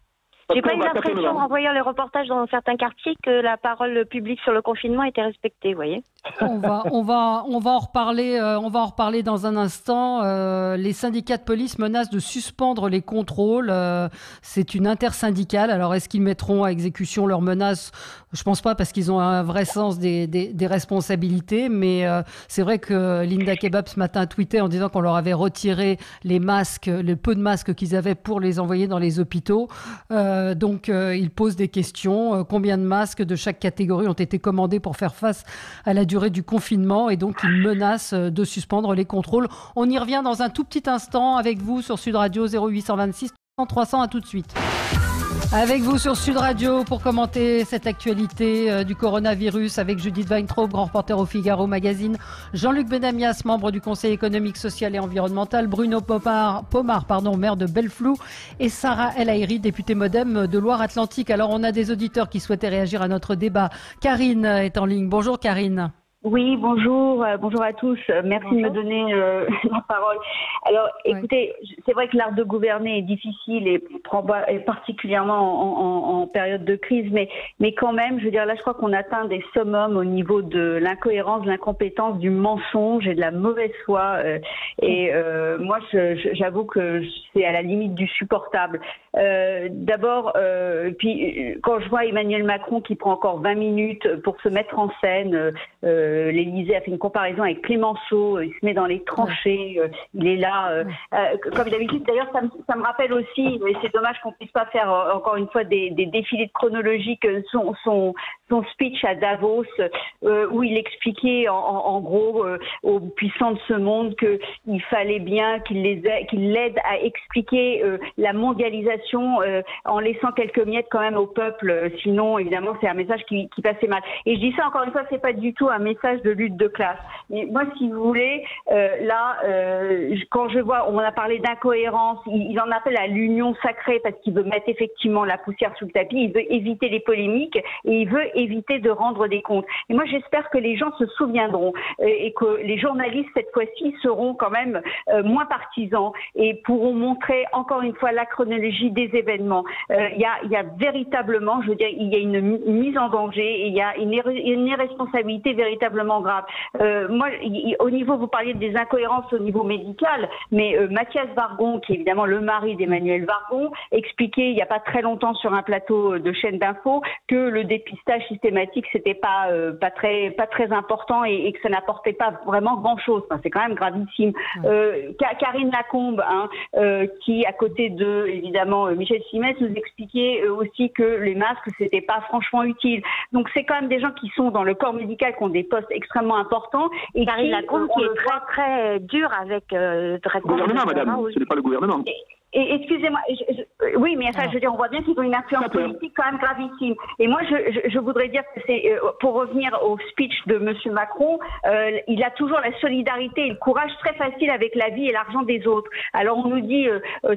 Speaker 2: J'ai pas eu l'impression, en voyant les reportages dans certains quartiers, que la parole publique sur le confinement était respectée, vous voyez.
Speaker 1: On va en reparler dans un instant. Les syndicats de police menacent de suspendre les contrôles. C'est une intersyndicale. Alors, est-ce qu'ils mettront à exécution leurs menaces? Je pense pas, parce qu'ils ont un vrai sens des responsabilités. Mais c'est vrai que Linda Kebab ce matin a tweeté en disant qu'on leur avait retiré les masques, le peu de masques qu'ils avaient pour les envoyer dans les hôpitaux. Donc, ils posent des questions. Combien de masques de chaque catégorie ont été commandés pour faire face à la durée du confinement? Et donc, ils menacent de suspendre les contrôles. On y revient dans un tout petit instant avec vous sur Sud Radio 0826 300. À tout de suite. Avec vous sur Sud Radio pour commenter cette actualité du coronavirus avec Judith Weintraub, grand reporter au Figaro Magazine, Jean-Luc Benamias, membre du Conseil économique, social et environnemental, Bruno Pomar, maire de Belleflou, et Sarah El Haïry, députée Modem de Loire-Atlantique. Alors on a des auditeurs qui souhaitaient réagir à notre débat. Karine est en ligne. Bonjour Karine.
Speaker 8: Oui, bonjour à tous. Merci de me donner la parole. Alors, écoutez, c'est vrai que l'art de gouverner est difficile et particulièrement en période de crise, mais quand même, je veux dire, là, je crois qu'on atteint des summums au niveau de l'incohérence, de l'incompétence, du mensonge et de la mauvaise foi. Moi, j'avoue que c'est à la limite du supportable. D'abord, puis quand je vois Emmanuel Macron qui prend encore 20 minutes pour se mettre en scène, l'Élysée a fait une comparaison avec Clémenceau, il se met dans les tranchées, il est là, comme d'habitude. D'ailleurs, ça me rappelle aussi, et c'est dommage qu'on puisse pas faire encore une fois des défilés chronologiques, son speech à Davos, où il expliquait en gros aux puissants de ce monde qu'il fallait bien qu'il l'aide à expliquer la mondialisation en laissant quelques miettes quand même au peuple, sinon évidemment c'est un message qui passait mal. Et je dis ça encore une fois, c'est pas du tout un message de lutte de classe. Mais moi, si vous voulez, quand je vois, on a parlé d'incohérence, il en appelle à l'union sacrée parce qu'il veut mettre effectivement la poussière sous le tapis, il veut éviter les polémiques et il veut éviter de rendre des comptes. Et moi, j'espère que les gens se souviendront et que les journalistes, cette fois-ci, seront quand même moins partisans et pourront montrer encore une fois la chronologie des événements. Il y a véritablement, je veux dire, il y a une mise en danger et il y a une irresponsabilité véritablement grave. Moi, au niveau, vous parliez des incohérences au niveau médical, mais Mathias Vargon, qui est évidemment le mari d'Emmanuel Vargon, expliquait il n'y a pas très longtemps sur un plateau de chaîne d'infos que le dépistage systématique c'était pas très important et que ça n'apportait pas vraiment grand-chose. Enfin, c'est quand même gravissime. Karine Lacombe, qui à côté de évidemment Michel Simès, nous expliquait aussi que les masques c'était pas franchement utile. Donc c'est quand même des gens qui sont dans le corps médical, qui ont des postes extrêmement importants. Et
Speaker 2: Karine Lacombe qui est très dur avec
Speaker 4: le gouvernement, madame, ce n'est pas le gouvernement.
Speaker 8: excusez-moi, oui, mais enfin, je veux dire, on voit bien qu'ils ont une influence politique quand même gravissime. Et moi, je voudrais dire que c'est, pour revenir au speech de Monsieur Macron, il a toujours la solidarité et le courage très facile avec la vie et l'argent des autres. Alors on nous dit,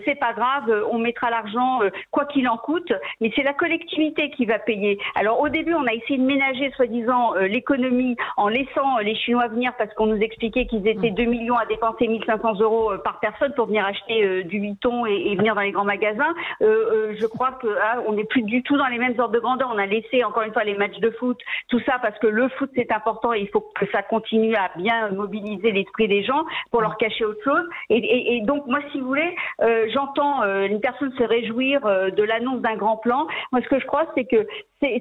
Speaker 8: c'est pas grave, on mettra l'argent quoi qu'il en coûte, mais c'est la collectivité qui va payer. Alors au début, on a essayé de ménager, soi-disant, l'économie en laissant les Chinois venir parce qu'on nous expliquait qu'ils étaient 2 millions à dépenser 1 500 € par personne pour venir acheter du Vuitton et venir dans les grands magasins. Je crois que on n'est plus du tout dans les mêmes ordres de grandeur. On a laissé encore une fois les matchs de foot, tout ça parce que le foot c'est important et il faut que ça continue à bien mobiliser l'esprit des gens pour leur cacher autre chose. Et donc moi, si vous voulez, j'entends une personne se réjouir de l'annonce d'un grand plan. Moi, ce que je crois, c'est que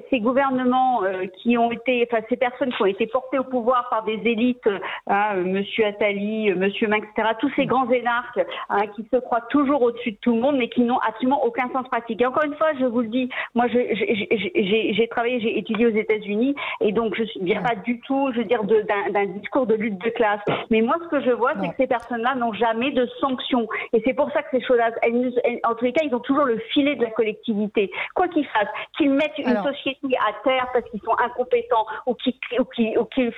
Speaker 8: ces gouvernements qui ont été, enfin ces personnes qui ont été portées au pouvoir par des élites, Monsieur Attali, Monsieur Main, etc., tous ces grands énarques qui se croient toujours au-dessus de tout le monde, mais qui n'ont absolument aucun sens pratique. Et encore une fois, je vous le dis, moi, j'ai travaillé, j'ai étudié aux États-Unis, et donc je ne viens pas du tout, je veux dire, d'un discours de lutte de classe. Mais moi, ce que je vois, c'est que ces personnes-là n'ont jamais de sanctions, et c'est pour ça que ces choses-là, en tous les cas, ils ont toujours le filet de la collectivité. Quoi qu'ils fassent, qu'ils mettent une société à terre parce qu'ils sont incompétents ou qui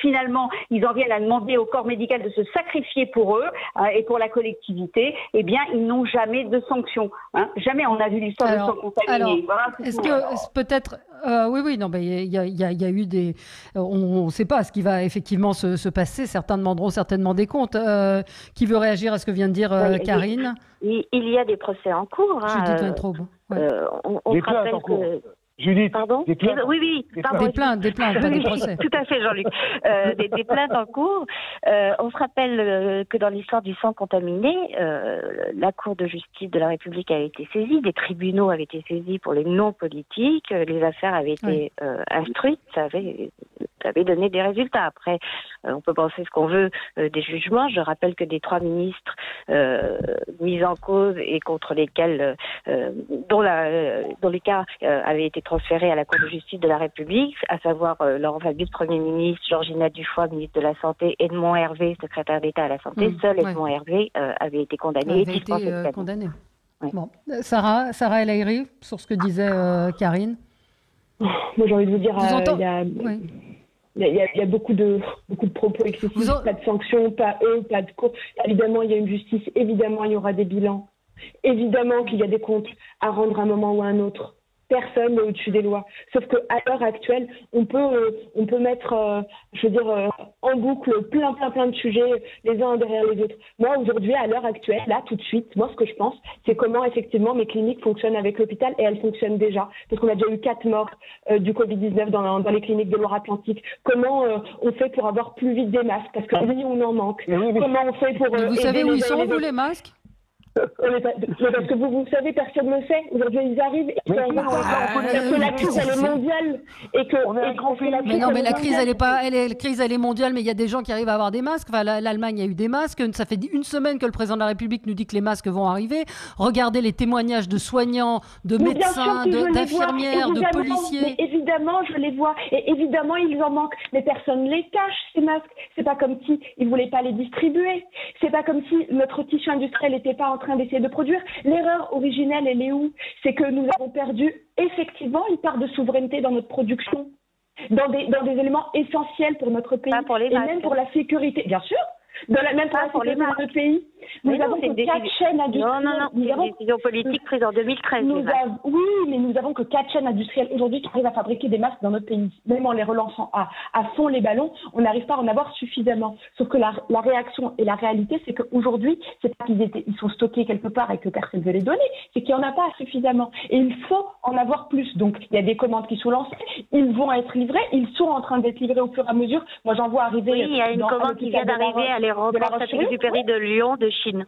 Speaker 8: finalement ils en viennent à demander au corps médical de se sacrifier pour eux et pour la collectivité, eh bien ils n'ont jamais de sanctions. Jamais on a vu l'histoire de sang contaminé. Voilà,
Speaker 1: est-ce que peut-être oui, non, il y a eu des... On ne sait pas ce qui va effectivement se passer. Certains demanderont certainement des comptes. Qui veut réagir à ce que vient de dire Karine?
Speaker 2: Il y a des procès en cours.
Speaker 1: Judith Weintraub.
Speaker 2: On rappelle que...
Speaker 3: Judith,
Speaker 2: pardon?
Speaker 3: Des plaintes.
Speaker 2: Oui,
Speaker 1: pardon. Des plaintes, pas des procès.
Speaker 2: Tout à fait, Jean-Luc. Des plaintes en cours. On se rappelle que dans l'histoire du sang contaminé, la Cour de justice de la République avait été saisie, des tribunaux avaient été saisis pour les non-politiques, les affaires avaient été instruites, ça avait donné des résultats. Après, on peut penser ce qu'on veut des jugements. Je rappelle que des 3 ministres mis en cause et contre lesquels, dont les cas avaient été transférés à la Cour de justice de la République, à savoir Laurent Fabius, Premier ministre, Georgina Dufoy, ministre de la Santé, Edmond Hervé, secrétaire d'État à la Santé. Seul Edmond Hervé avait été condamné.
Speaker 1: Condamné. Ouais. Bon. Sarah El Haïry, sur ce que disait Karine.
Speaker 5: Moi, j'ai envie de vous dire, il y a beaucoup de propos excessifs, pas de sanctions, pas pas de cours. Évidemment, il y a une justice, évidemment, il y aura des bilans. Évidemment qu'il y a des comptes à rendre à un moment ou à un autre. Personne n'est au-dessus des lois. Sauf qu'à l'heure actuelle, on peut mettre, en boucle plein de sujets les uns derrière les autres. Moi, aujourd'hui, à l'heure actuelle, là, tout de suite, moi, ce que je pense, c'est comment, effectivement, mes cliniques fonctionnent avec l'hôpital, et elles fonctionnent déjà. Parce qu'on a déjà eu 4 morts du Covid-19 dans les cliniques de Loire-Atlantique. Comment on fait pour avoir plus vite des masques? Parce que oui, on en manque. Comment on fait pour...
Speaker 1: vous savez où ils sont, vous, les masques?
Speaker 5: Parce que vous savez, personne ne le sait. Aujourd'hui, ils arrivent et que la crise, elle est mondiale.
Speaker 1: Mais la crise, elle est mondiale, mais il y a des gens qui arrivent à avoir des masques. Enfin, l'Allemagne a eu des masques. Ça fait 1 semaine que le président de la République nous dit que les masques vont arriver. Regardez les témoignages de soignants, de médecins, d'infirmières, de policiers.
Speaker 5: Mais évidemment, je les vois. Et évidemment, ils en manquent. Mais personne ne les cache, ces masques. C'est pas comme si ils voulaient pas les distribuer. C'est pas comme si notre tissu industriel n'était pas en train d'essayer de produire. L'erreur originelle, elle est où? C'est que nous avons perdu effectivement une part de souveraineté dans notre production, dans des éléments essentiels pour notre pays, et même pour la sécurité, bien sûr. Même pas pour les marques de pays. Nous avons que 4 chaînes industrielles.
Speaker 2: Non, c'est une décision politique prise en 2013.
Speaker 5: Oui, mais nous avons que 4 chaînes industrielles aujourd'hui qui arrivent à fabriquer des masques dans notre pays. Même en les relançant à fond les ballons, on n'arrive pas à en avoir suffisamment. Sauf que la réaction et la réalité, c'est qu'aujourd'hui, c'est pas qu'ils sont stockés quelque part et que personne ne veut les donner, c'est qu'il n'y en a pas suffisamment. Et il faut en avoir plus. Donc, il y a des commandes qui sont lancées, ils vont être livrés, ils sont en train d'être livrés au fur et à mesure. Moi, j'en vois arriver...
Speaker 2: Oui, il y a une commande qui vient d'arriver à l'aéroport Saint-Exupéry de Lyon, de Chine.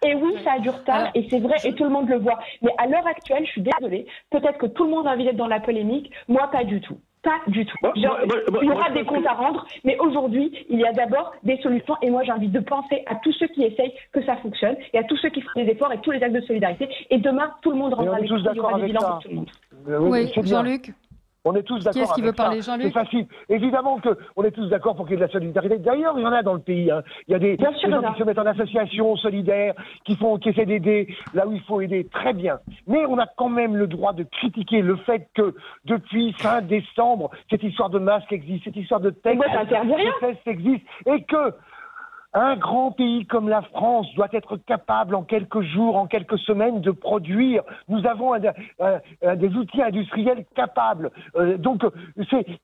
Speaker 5: Et oui, ça a du retard, et c'est vrai, et tout le monde le voit. Mais à l'heure actuelle, je suis désolée, peut-être que tout le monde a envie d'être dans la polémique, moi pas du tout. Pas du tout. Il y aura des comptes à rendre, mais aujourd'hui, il y a d'abord des solutions, et moi j'ai envie de penser à tous ceux qui essayent que ça fonctionne, et à tous ceux qui font des efforts et tous les actes de solidarité, et demain, tout le monde rendra les bilans pour tout le monde.
Speaker 1: Oui, Jean-Luc.
Speaker 3: On est tous d'accord.
Speaker 1: Qui est-ce qui veut parler, Jean-Luc?
Speaker 3: C'est facile. Évidemment qu'on est tous d'accord pour qu'il y ait de la solidarité. D'ailleurs, il y en a dans le pays. Hein. Il y a des gens qui se mettent en association solidaire, qui essaient d'aider là où il faut aider. Très bien. Mais on a quand même le droit de critiquer le fait que depuis fin décembre, cette histoire de masque existe, cette histoire de texte existe, et que un grand pays comme la France doit être capable en quelques jours, en quelques semaines de produire. Nous avons des outils industriels capables. Donc,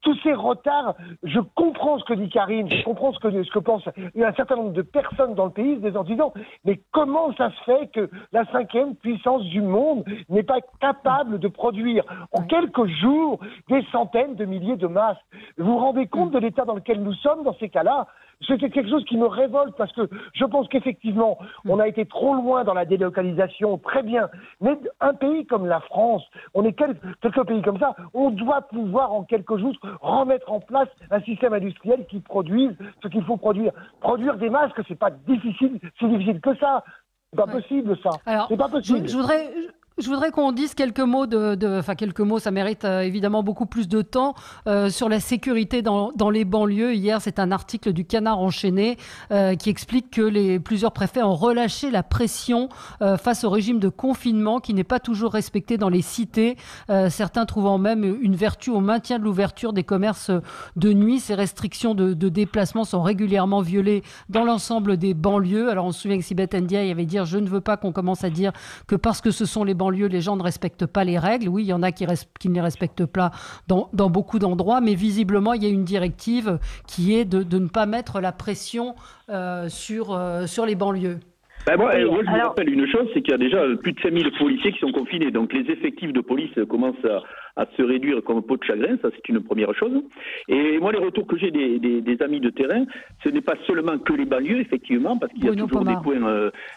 Speaker 3: tous ces retards, je comprends ce que dit Karine, je comprends ce que pensent un certain nombre de personnes dans le pays, en disant, mais comment ça se fait que la 5e puissance du monde n'est pas capable de produire en quelques jours des centaines de milliers de masques? Vous vous rendez compte de l'état dans lequel nous sommes dans ces cas-là? C'est quelque chose qui me révolte parce que je pense qu'effectivement, on a été trop loin dans la délocalisation, très bien. Mais un pays comme la France, on est quelques pays comme ça, on doit pouvoir en quelques jours remettre en place un système industriel qui produise ce qu'il faut produire. Produire des masques, c'est pas difficile, si difficile que ça. C'est pas possible ça. C'est pas possible.
Speaker 1: Je voudrais qu'on dise quelques mots enfin quelques mots, ça mérite évidemment beaucoup plus de temps, sur la sécurité dans les banlieues. Hier, c'est un article du Canard enchaîné qui explique que plusieurs préfets ont relâché la pression face au régime de confinement qui n'est pas toujours respecté dans les cités. Certains trouvant même une vertu au maintien de l'ouverture des commerces de nuit. Ces restrictions de déplacement sont régulièrement violées dans l'ensemble des banlieues. Alors on se souvient que Sibeth Ndiaye avait dit « Je ne veux pas qu'on commence à dire que parce que ce sont les banlieues, les gens ne respectent pas les règles. » Oui, il y en a qui ne les respectent pas dans beaucoup d'endroits, mais visiblement, il y a une directive qui est de ne pas mettre la pression sur les banlieues.
Speaker 4: Moi, je vous rappelle une chose, c'est qu'il y a déjà plus de 5000 policiers qui sont confinés. Donc les effectifs de police commencent à se réduire comme peau de chagrin, ça c'est une première chose. Et moi, les retours que j'ai des amis de terrain, ce n'est pas seulement que les banlieues, effectivement, parce qu'il y a toujours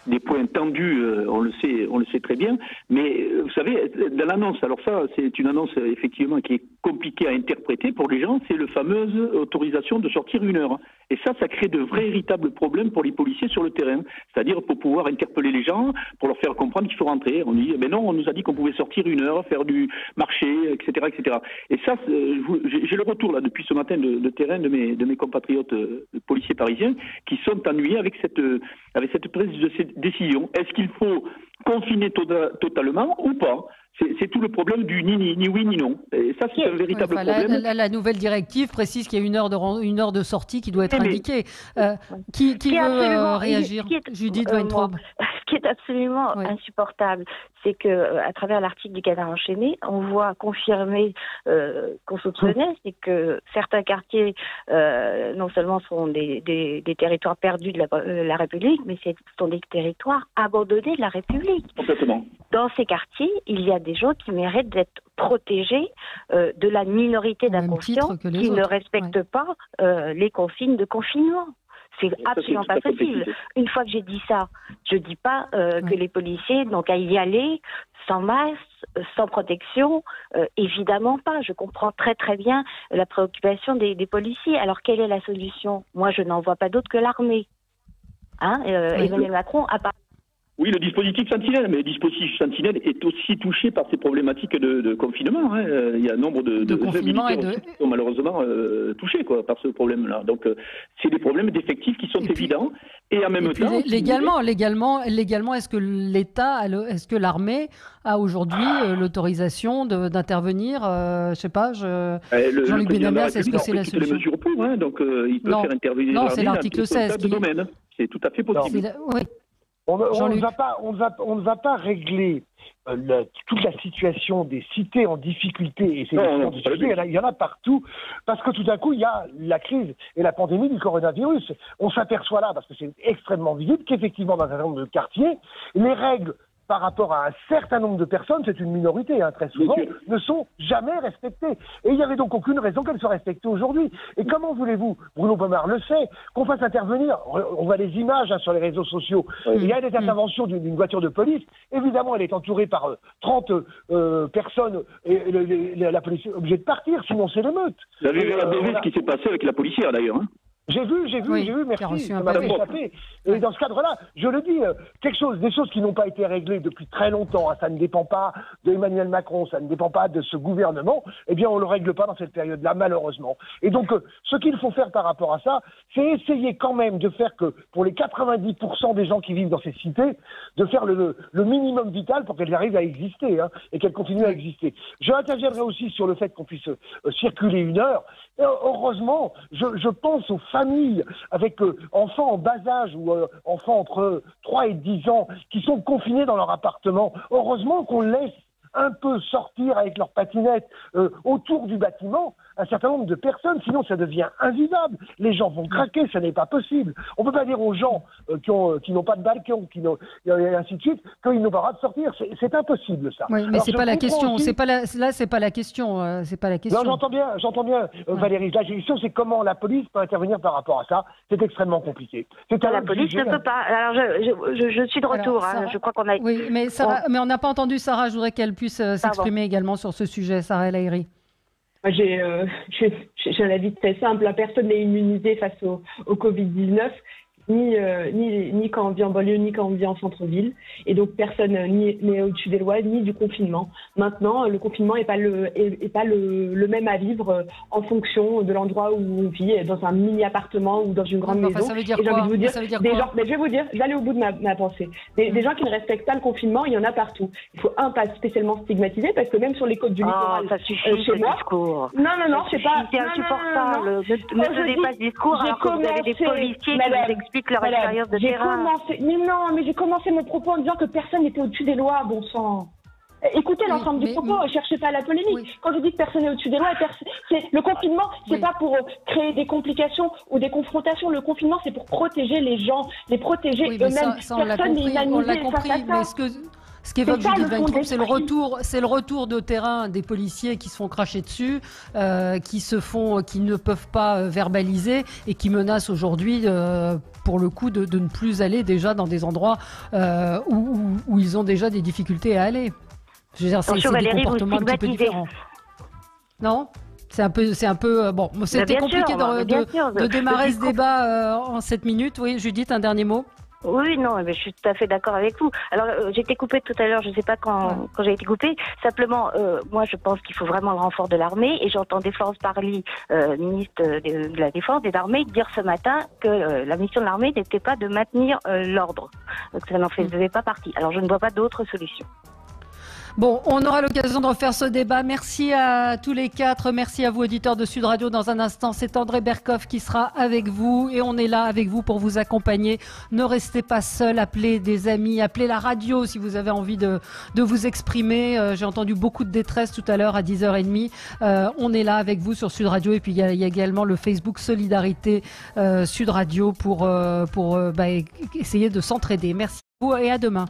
Speaker 4: des points tendus, on le sait très bien. Mais vous savez, dans l'annonce, alors ça, c'est une annonce effectivement qui est compliquée à interpréter pour les gens, c'est la fameuse autorisation de sortir 1 heure. Et ça crée de véritables problèmes pour les policiers sur le terrain. C'est-à-dire pour pouvoir interpeller les gens, pour leur faire comprendre qu'il faut rentrer. On dit, mais non, on nous a dit qu'on pouvait sortir 1 heure, faire du marché, etc., etc. Et ça, j'ai le retour là depuis ce matin de terrain de mes compatriotes policiers parisiens qui sont ennuyés avec cette prise de cette décision. Est-ce qu'il faut confiner totalement ou pas? C'est tout le problème du ni oui ni non. Et ça, c'est un véritable problème.
Speaker 1: La nouvelle directive précise qu'il y a une heure de sortie qui doit être indiquée. Qui veut réagir? Judith Weintraub.
Speaker 2: Ce qui est absolument insupportable, c'est que à travers l'article du Canard enchaîné, on voit confirmer qu'on soupçonnait, c'est que certains quartiers, non seulement sont des territoires perdus de la République, mais ce sont des territoires abandonnés de la République.
Speaker 4: Complètement.
Speaker 2: Dans ces quartiers, il y a des gens qui méritent d'être protégés de la minorité d'inconscients qui ne respectent pas les consignes de confinement. C'est absolument pas possible. Une fois que j'ai dit ça, je dis pas que les policiers n'ont qu'à y aller sans masque, sans protection. Évidemment pas. Je comprends très très bien la préoccupation des policiers. Alors quelle est la solution? Moi, je n'en vois pas d'autre que l'armée. Emmanuel Macron a pas.
Speaker 4: Oui, le dispositif Sentinelle, mais le dispositif Sentinelle est aussi touché par ces problématiques de confinement. Il y a un nombre de
Speaker 1: confinement
Speaker 4: qui sont malheureusement touchés par ce problème-là. Donc, c'est des problèmes d'effectifs qui sont évidents. Et en même temps...
Speaker 1: Légalement, est-ce que l'État, est-ce que l'armée a aujourd'hui l'autorisation d'intervenir je sais pas, Jean-Luc Benamès, est-ce que c'est la solution?
Speaker 4: Les mesures pour, donc il peut faire intervenir l'armée
Speaker 1: c'est l'article 16
Speaker 4: dans ce domaine. C'est tout à fait possible.
Speaker 3: On ne va pas régler toute la situation des cités en difficulté. Et il y en a partout, parce que tout d'un coup, il y a la crise et la pandémie du coronavirus. On s'aperçoit là, parce que c'est extrêmement visible, qu'effectivement, dans un certain nombre de quartiers, les règles par rapport à un certain nombre de personnes, c'est une minorité, très souvent, ne sont jamais respectées. Et il n'y avait donc aucune raison qu'elles soient respectées aujourd'hui. Et comment voulez-vous, Bruno Pomar le sait, qu'on fasse intervenir, on voit les images sur les réseaux sociaux, il y a des interventions d'une voiture de police, évidemment elle est entourée par 30 personnes, et la police est obligée de partir, sinon c'est l'émeute.
Speaker 4: Vous avez vu ce qui s'est passé avec la policière d'ailleurs.
Speaker 3: J'ai vu, merci, ça m'avait échappé. Et dans ce cadre-là, je le dis, des choses qui n'ont pas été réglées depuis très longtemps, hein, ça ne dépend pas d'Emmanuel Macron, ça ne dépend pas de ce gouvernement, eh bien on ne le règle pas dans cette période-là, malheureusement. Et donc, ce qu'il faut faire par rapport à ça, c'est essayer quand même de faire que, pour les 90% des gens qui vivent dans ces cités, de faire le minimum vital pour qu'elles arrivent à exister, hein, et qu'elles continuent à exister. Je interviendrai aussi sur le fait qu'on puisse circuler 1 heure. Et heureusement, je pense aux familles avec enfants en bas âge ou enfants entre 3 et 10 ans qui sont confinés dans leur appartement. Heureusement qu'on laisse un peu sortir avec leurs patinettes autour du batinement un certain nombre de personnes, sinon ça devient invivable. Les gens vont craquer, ça n'est pas possible. On ne peut pas dire aux gens qui n'ont pas de balcon, et ainsi de suite, qu'ils n'ont pas le droit de sortir. C'est impossible, ça.
Speaker 1: Oui, mais c'est pas la question. Là, c'est pas la question. C'est pas la question.
Speaker 3: Non, j'entends bien, Valérie. La question, c'est comment la police peut intervenir par rapport à ça. C'est extrêmement compliqué.
Speaker 2: La police ne peut pas. Alors, je suis de retour. Sarah, je crois qu'on a.
Speaker 1: Oui, mais mais on n'a pas entendu Sarah. Je voudrais qu'elle puisse s'exprimer également sur ce sujet, Sarah El Haïry.
Speaker 5: J'ai un avis très simple. La personne n'est immunisée face au Covid-19, ni quand on vit en banlieue, ni quand on vit en centre-ville. Et donc, personne n'est au-dessus des lois, ni du confinement. Maintenant, le confinement n'est pas le même à vivre en fonction de l'endroit où on vit, dans un mini-appartement ou dans une grande maison.
Speaker 1: Ça veut dire quoi ?
Speaker 5: Mais je vais vous dire, j'allais au bout de ma pensée. Des gens qui ne respectent pas le confinement, il y en a partout. Il faut pas spécialement stigmatiser, parce que même sur les côtes du littoral,
Speaker 2: ça suffit,
Speaker 5: chez moi...
Speaker 2: Discours.
Speaker 5: Non, c'est pas...
Speaker 2: C'est insupportable. Ne donnez pas ce discours alors que vous avez des policiers qui vous expliquent leur expérience de terrain.
Speaker 5: Mais j'ai commencé mon propos en disant que personne n'était au-dessus des lois, bon sang. Écoutez l'ensemble du propos, ne cherchez pas la polémique. Oui. Quand je dis que personne n'est au-dessus des lois, le confinement, c'est pas pour créer des complications ou des confrontations. Le confinement, c'est pour protéger les gens, les protéger eux-mêmes.
Speaker 1: Personne n'est inanimé. On l'a compris, mais ce qu'évoque Judith Weintraub, c'est le retour de terrain des policiers qui se font cracher dessus, qui ne peuvent pas verbaliser et qui menacent aujourd'hui, pour le coup, de ne plus aller déjà dans des endroits où ils ont déjà des difficultés à aller. Je veux dire, c'est des comportements un petit peu différents. Non ? C'est un peu bon. C'était compliqué de démarrer ce débat en 7 minutes. Oui, Judith, un dernier mot.
Speaker 2: Oui, non, mais je suis tout à fait d'accord avec vous. Alors, j'ai été coupée tout à l'heure, je ne sais pas quand j'ai été coupée. Simplement, moi, je pense qu'il faut vraiment le renfort de l'armée. Et j'entendais Florence Parly, ministre de la Défense et de l'Armée, dire ce matin que la mission de l'armée n'était pas de maintenir l'ordre. Donc, ça n'en faisait pas partie. Alors, je ne vois pas d'autre solution.
Speaker 1: Bon, on aura l'occasion de refaire ce débat. Merci à tous les 4. Merci à vous, auditeurs de Sud Radio. Dans un instant, c'est André Berkoff qui sera avec vous. Et on est là avec vous pour vous accompagner. Ne restez pas seuls. Appelez des amis. Appelez la radio si vous avez envie de vous exprimer. J'ai entendu beaucoup de détresse tout à l'heure à 10h30. On est là avec vous sur Sud Radio. Et puis, il y a également le Facebook Solidarité Sud Radio pour essayer de s'entraider. Merci à vous et à demain.